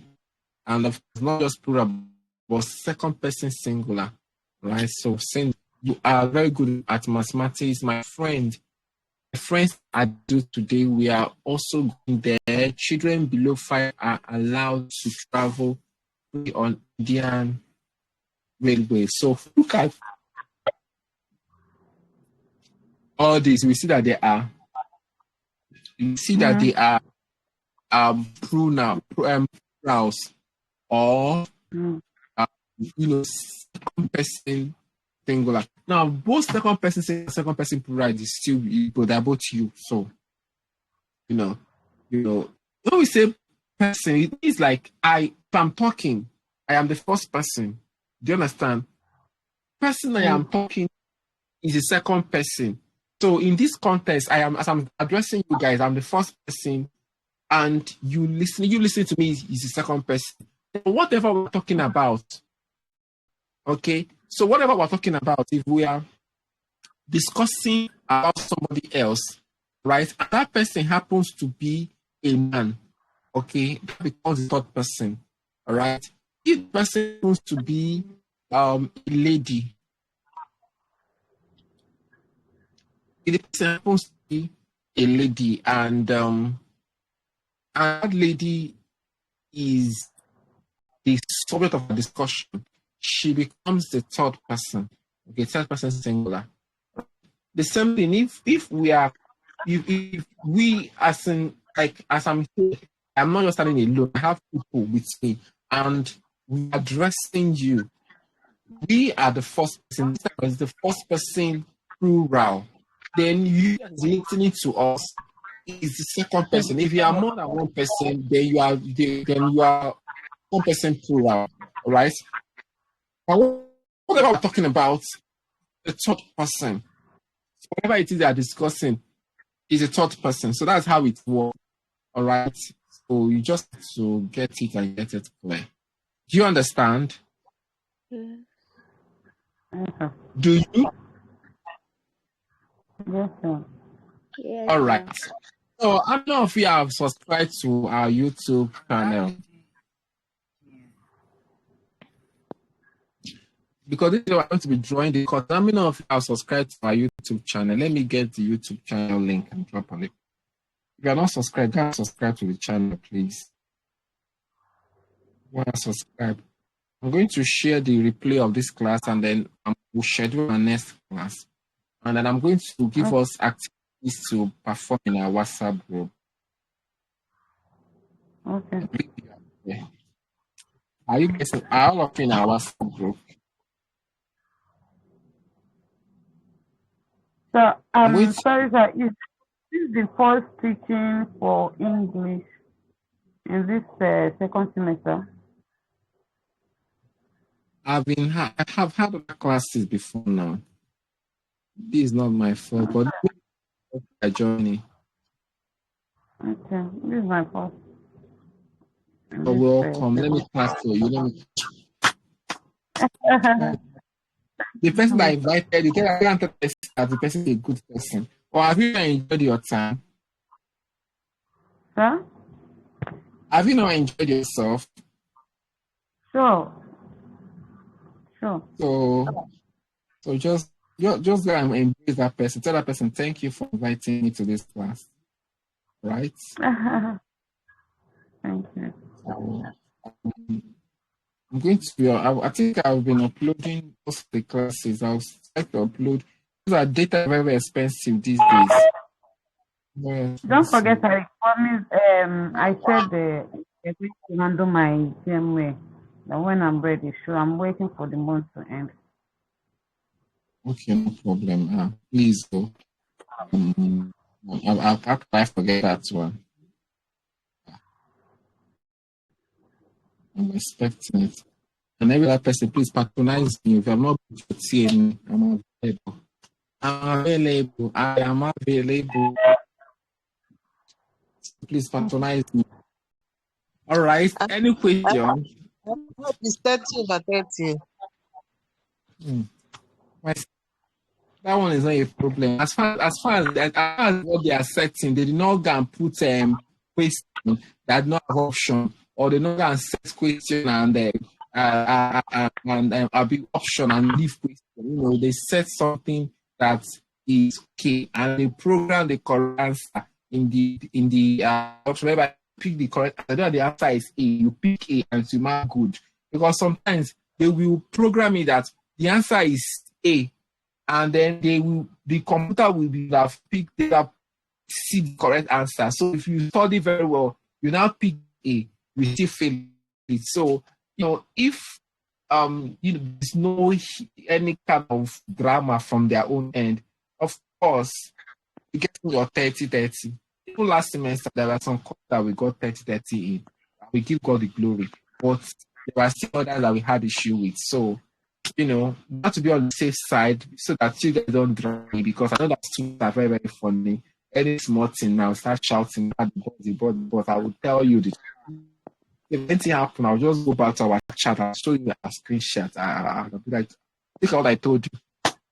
S1: of course not just plural, but second person singular. Right. So saying you are very good at mathematics, my friend. The friends I do today, we are also going there. Children below 5 are allowed to travel on Indian Railway. So look at all this. We see that they are. You see that they are plurals or second person singular. Now, both second person plural is still but they're both you. So, when we say person, it is like if I'm talking, I am the first person. Do you understand? Person I am talking is the second person. So in this context, as I'm addressing you guys, I'm the first person, and you listen to me is the second person. Whatever we're talking about, okay? So whatever we're talking about, if we are discussing about somebody else, right, and that person happens to be a man, okay, that becomes the third person, all right? If the person happens to be a lady, If the person happens to be a lady, and that lady is the subject of a discussion, she becomes the third person. Okay, third person singular. The same thing. If we are, if we as in like as I'm here, I'm not just standing alone. I have people with me, and we are addressing you. We are the first person. This is the first person plural. Then you as listening to us is the second person. If you are more than one person, then you are one person plural. All right. But whatever we're talking about, the third person. So whatever it is they are discussing is a third person. So that's how it works. All right. So you just have to get it and get it clear. Do you understand?
S2: Yeah.
S1: Do you?
S6: Yes, sir.
S2: Yes,
S1: All
S2: sir.
S1: right. So I don't know if you have subscribed to our YouTube channel, because this is what I'm going to be drawing the course. I don't know if you have subscribed to our YouTube channel. Let me get the YouTube channel link and drop on it. If you are not subscribed, go and subscribe to the channel, please. Go and subscribe. I'm going to share the replay of this class, and then we'll schedule our next class. And then I'm going to give us activities to perform in our WhatsApp group.
S6: Okay.
S1: Are you guys are all of you in our WhatsApp group?
S6: So
S1: I'm going
S6: I'm
S1: to,
S6: sorry, sir. Is this the first teaching for English in this second semester?
S1: I have had other classes before now. This is not my fault, but I join.
S6: Okay, this is my first. in
S1: You're
S6: this,
S1: welcome. Let me pass to you. The person that invited you, I can't tell that the person is a good person. Or have you not enjoyed your time?
S6: Sir?
S1: Have you not enjoyed yourself?
S6: Sure.
S1: So just go and embrace that person. Tell that person, thank you for inviting me to this class. Right?
S6: Thank you.
S1: So, I'm going to I think I've been uploading most of the classes. I'll start to upload. Those are data very expensive these days. Very
S6: Don't forget,
S1: expensive.
S6: I promised. I said they're going to handle my GMA. That when I'm ready, sure. I'm waiting for the month to end.
S1: Okay, no problem. Please go. I forget that one. I'm expecting it. And every other person, please patronize me. If I'm not seeing me, I'm available. I'm available. I am available. Please patronize me. All right. Any question?
S7: It's 30/30.
S1: That one is not a problem. As far as what they are setting, they did not go and put question that not have option, or they not go and set question and a big option and leave question. You know, they set something that is okay, and they program the correct answer in the option. Whereby you pick the correct answer. The answer is A. You pick A and you mark good, because sometimes they will program it that the answer is A, and then the computer will be have picked the see the correct answer. So if you study very well, you now pick A, you still fail it. So if there's no any kind of drama from their own end, of course you get your 30/30. Even last semester there were some courses that we got 30/30 in. We give God the glory, but there were still others that we had issue with. So not to be on the safe side so that you guys don't drown me, because I know that students are very, very funny. Any small thing now, start shouting at the body, but I will tell you if anything happens, I'll just go back to our chat and show you a screenshot. I'll be like, look at what I told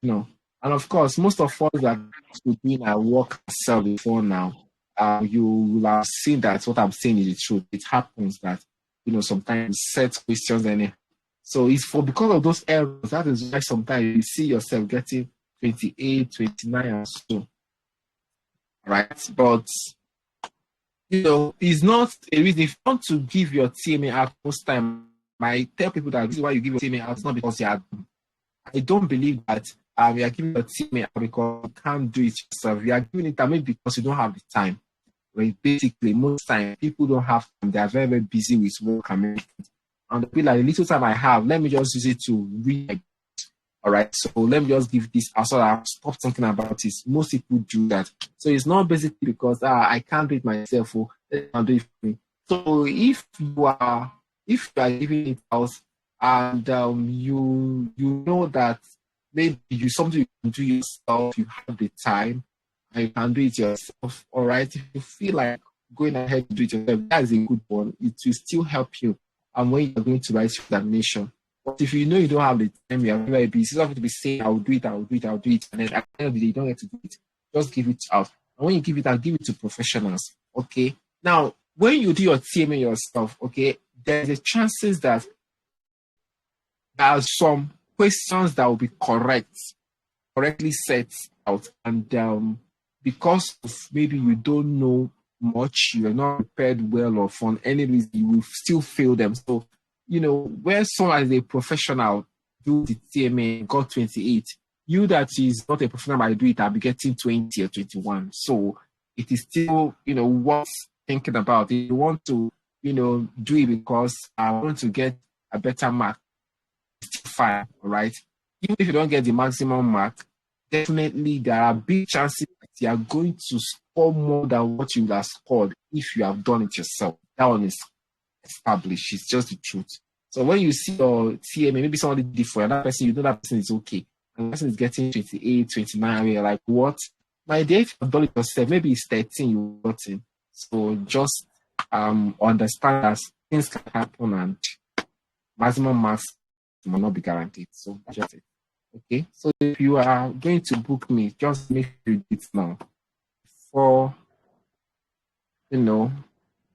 S1: you, And of course, most of us that have been at work ourselves before now, you will have seen that what I'm saying is the truth. It happens that, sometimes set questions and so it's because of those errors. That is why sometimes you see yourself getting 28, 29, and so. right? But it's not a reason. If you want to give your TMA out most time, I tell people that this is why you give your TMA out, not because you are. I don't believe that you are giving your TMA out because you can't do it yourself. You are giving it out maybe because you don't have the time. Right? Basically, most time people don't have time. They are very, very busy with work and everything. And the little time I have, let me just use it to read. All right, so let me just give this. I I'll stop thinking about this. Most people do that. So it's not basically because I can't do it myself or I'll do it for me. So if you are giving it out and you know that maybe you something you can do yourself, you have the time and you can do it yourself. All right, if you feel like going ahead to do it yourself, that is a good one. It will still help you. And when you're going to write your examination. But if you know you don't have the time, you are very busy, you have to be saying, I'll do it, and then at the end of the day, you don't get to do it. Just give it out. And when you give it out, give it to professionals. Okay. Now, when you do your TMA yourself, okay, there's a chances that there are some questions that will be correctly set out. And because of maybe you don't know much, you are not prepared well, or for any reason, you will still fail them. So, where someone as a professional do the TMA and got 28, you that is not a professional might do it, I'll be getting 20 or 21. So it is still, worth thinking about. If you want to, do it because I want to get a better mark, it's still fine, all right? Even if you don't get the maximum mark, definitely there are big chances that you are going to score more than what you would have scored if you have done it yourself. That one is established. It's just the truth. So when you see your TMA, maybe somebody did for another person, you know that person is okay. And the person is getting 28, 29, and you're like, what? My dear, if you've done it yourself, maybe it's 13 you got in. So just understand that things can happen and maximum marks will not be guaranteed. So that's just it. Okay. So if you are going to book me, just make sure you do it now. For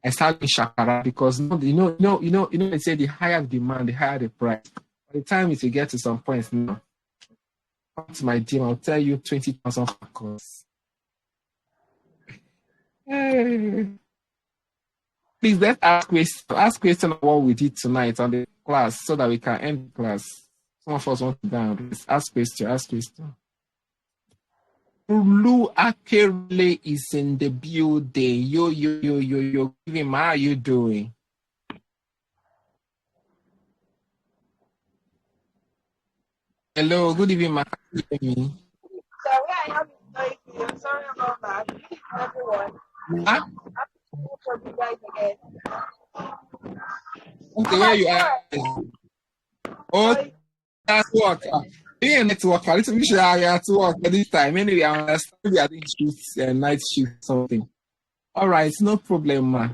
S1: I start in Shakara because they say the higher the demand, the higher the price. By the time it will get to some points now, come to my gym, I'll tell you 20,000 for course. Please let's ask question of what we did tonight on the class so that we can end the class. Some of us want to down. Please ask question. Ulu Akerele is in the building. Yo. Give him, how are you doing? Hello, good evening, ma.
S7: Sorry, I am noisy. I'm sorry about that. Everyone.
S1: Huh?
S7: For you guys again.
S1: Okay, where you are? Oh, that's work. Being a networker, let's make sure I are to work at this time. Anyway, I understand we are doing shifts, night shift, something. All right, no problem, ma.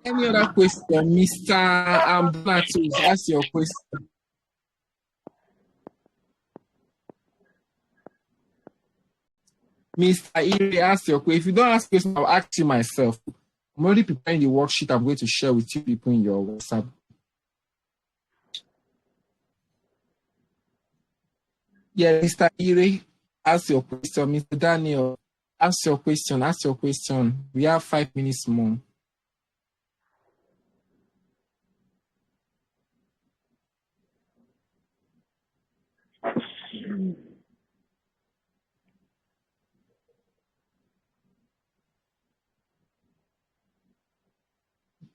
S1: Any other question, Mr. Donatus? Ask your question. Mr. Iri, ask your question. If you don't ask question, I'll ask you myself. I'm already preparing the worksheet I'm going to share with you people in your WhatsApp. Yeah, Mr. Iri, ask your question. Mr. Daniel, ask your question. We have 5 minutes more.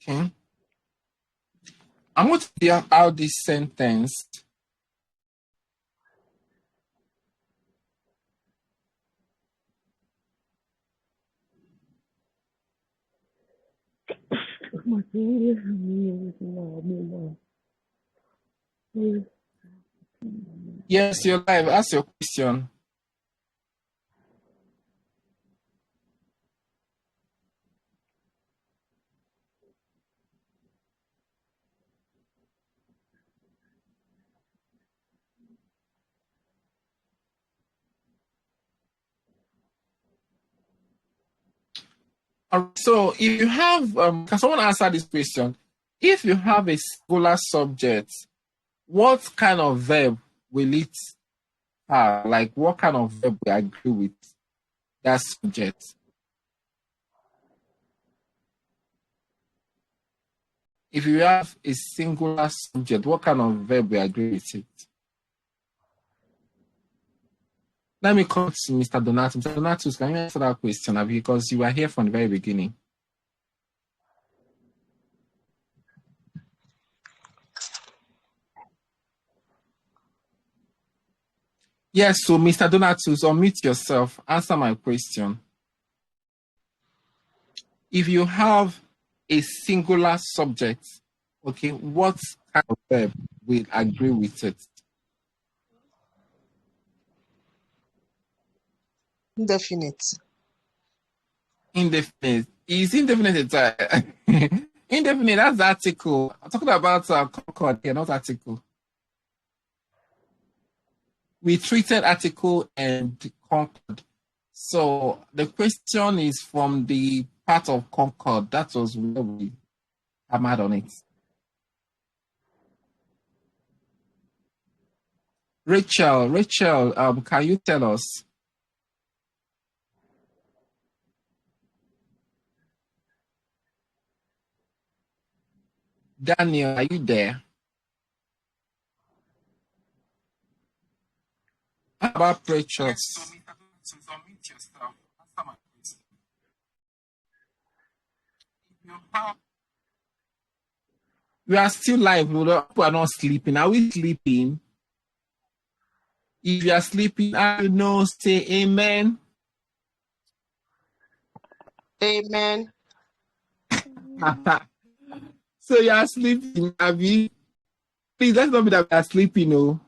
S1: Okay. I'm going to hear out this sentence. Yes, you're live. Ask your question. So if you have, can someone answer this question? If you have a singular subject, what kind of verb will it have? Like what kind of verb we agree with? That's subject. If you have a singular subject, what kind of verb will agree with it? Let me come to Mr. Donatus. Mr. Donatus, can you answer that question? Because you were here from the very beginning. Yes, so Mr. Donatus, unmute yourself. Answer my question. If you have a singular subject, okay, what kind of verb will agree with it?
S8: Indefinite.
S1: Indefinite. Is indefinite indefinite, that's the article. I'm talking about Concord here, not article. We treated article and Concord. So the question is from the part of Concord. That was where we hammered on it. Rachel, can you tell us? Daniel, are you there? How about preachers? We are still live. We are not sleeping. Are we sleeping? If you are sleeping, I know, say amen.
S8: Amen.
S1: So you are sleeping, Abby. Please, let's not be that we are sleeping, no.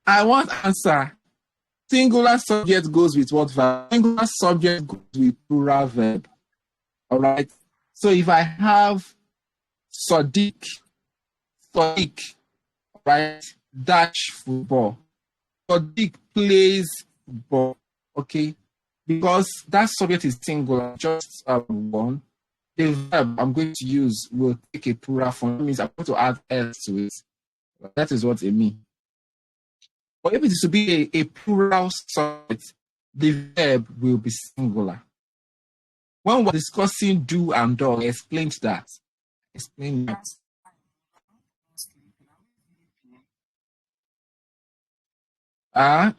S1: I want answer. Singular subject goes with what verb? Singular subject goes with plural verb. All right. So if I have Sadiq, right, dash football. Sadiq plays football. Okay. Because that subject is singular, just one. The verb I'm going to use will take a plural form. That means I'm going to add s to it. That is what it means. But if it is to be a plural subject, the verb will be singular. When we're discussing do and do, I explained that. Explain that.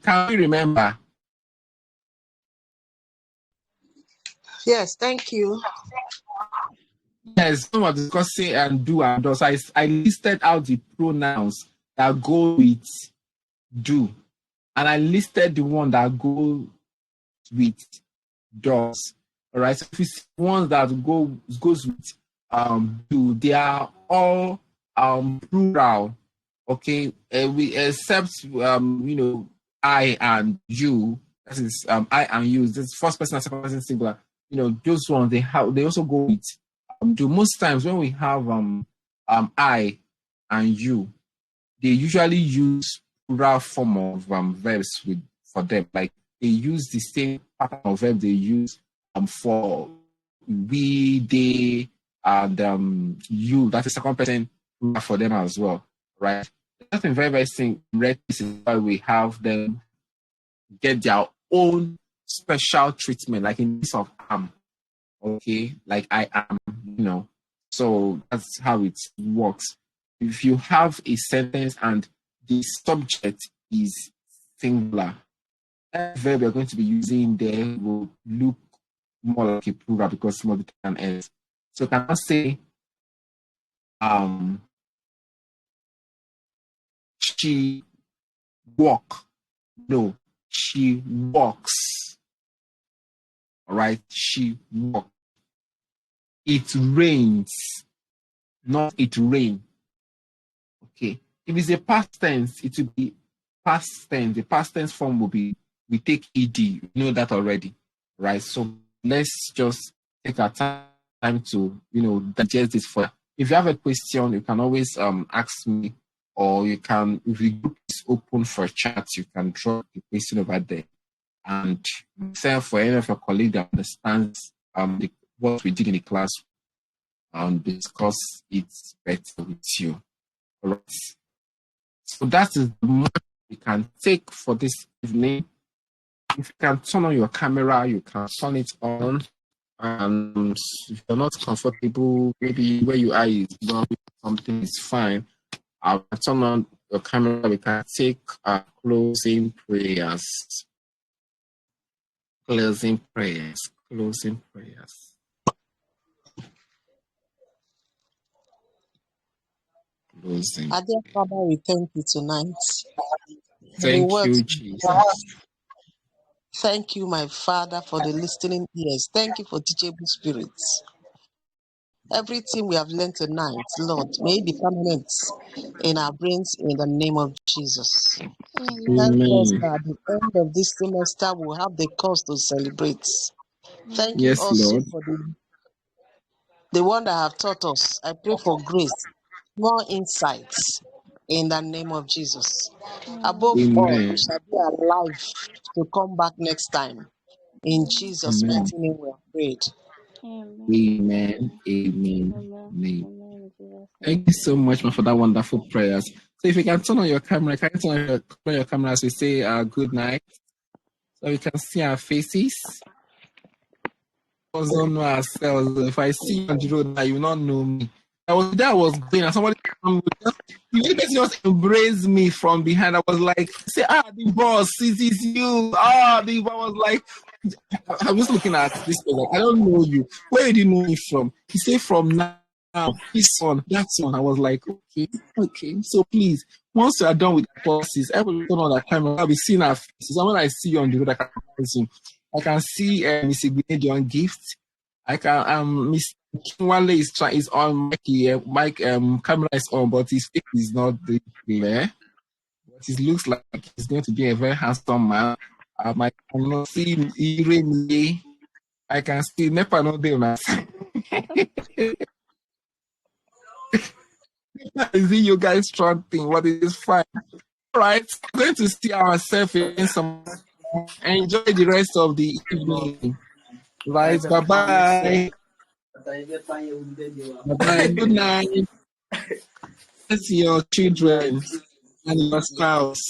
S1: Can we remember?
S8: Yes, thank you.
S1: Yes, when we're discussing and do and do, so I listed out the pronouns that go with do, and I listed the one that go with does. All right. So if you see ones that goes with do, they are all plural. Okay. We except I and you. That is I and you. This first person and second person singular. Those ones they also go with do. Most times when we have I and you, they usually use plural form of verbs for them. Like they use the same pattern of verb they use for we, they, and you. That's the second person for them as well, right? That's a very, very simple. This is why we have them get their own special treatment, like in case of okay, like I am, So that's how it works. If you have a sentence and the subject is singular, every verb you're going to be using there will look more like a plural because some of it can end. So can I say she walk? No, she walks. All right, she walks. It rains, not it rain. Okay. If it's a past tense, it will be past tense. The past tense form will be we take ed. You know that already, right? So let's just take our time to digest this further. If you have a question, you can always ask me, or you can, if the group is open for chat, you can drop the question over there. And myself or any of your colleagues that understands what we did in the class and discuss it better with you. All right. So that is the most we can take for this evening. if you can turn on your camera, you can turn it on. And if you're not comfortable, maybe where you are is not something is fine. I'll turn on your camera. We can take our closing prayers. Closing prayers. Closing prayers. Closing.
S8: Our dear Father, we thank you tonight.
S1: Thank
S8: The
S1: you,
S8: words-
S1: Jesus.
S8: Thank you, my Father, for the listening ears. Thank you for teachable spirits. Everything we have learned tonight, Lord, may it be permanent in our brains in the name of Jesus. Help us
S1: Amen.
S8: that at the end of this semester we'll have the cause to celebrate. Thank you
S1: Yes,
S8: also
S1: Lord.
S8: for the one that have taught us. I pray for grace, more insights in the name of Jesus. Above all, we
S1: Amen.
S8: shall be alive to come back next time. In Jesus'
S1: Amen.
S8: mighty name we have prayed.
S1: Amen. Amen. Amen. Thank you so much, man, for that wonderful prayers. So if you can turn on your camera, can you turn on your camera as we say good night? So we can see our faces. We don't know ourselves. If I see you on the road now, you will not know me. I was going and somebody just embraced me from behind. I was like, say, the boss, it is you. The boss was like, I was looking at this person. I don't know you. Where did you know me from? He said from now, this one, that one. I was like, okay. So please, once you are done with the courses, everyone turn on that camera. I'll be seeing our faces. And when I see you on the road, I can see Miss Igbinedion gift. I can Miss Kinwale is on mic here. Camera is on, but his face is not clear. But it looks like he's going to be a very handsome man. I cannot see Irene. I can see Nepa no day. I see you guys chanting, but it is fine. All right, we're going to see ourselves in some. Enjoy the rest of the evening. Right, bye-bye. Bye-bye. Good night. Bless your children and your spouse.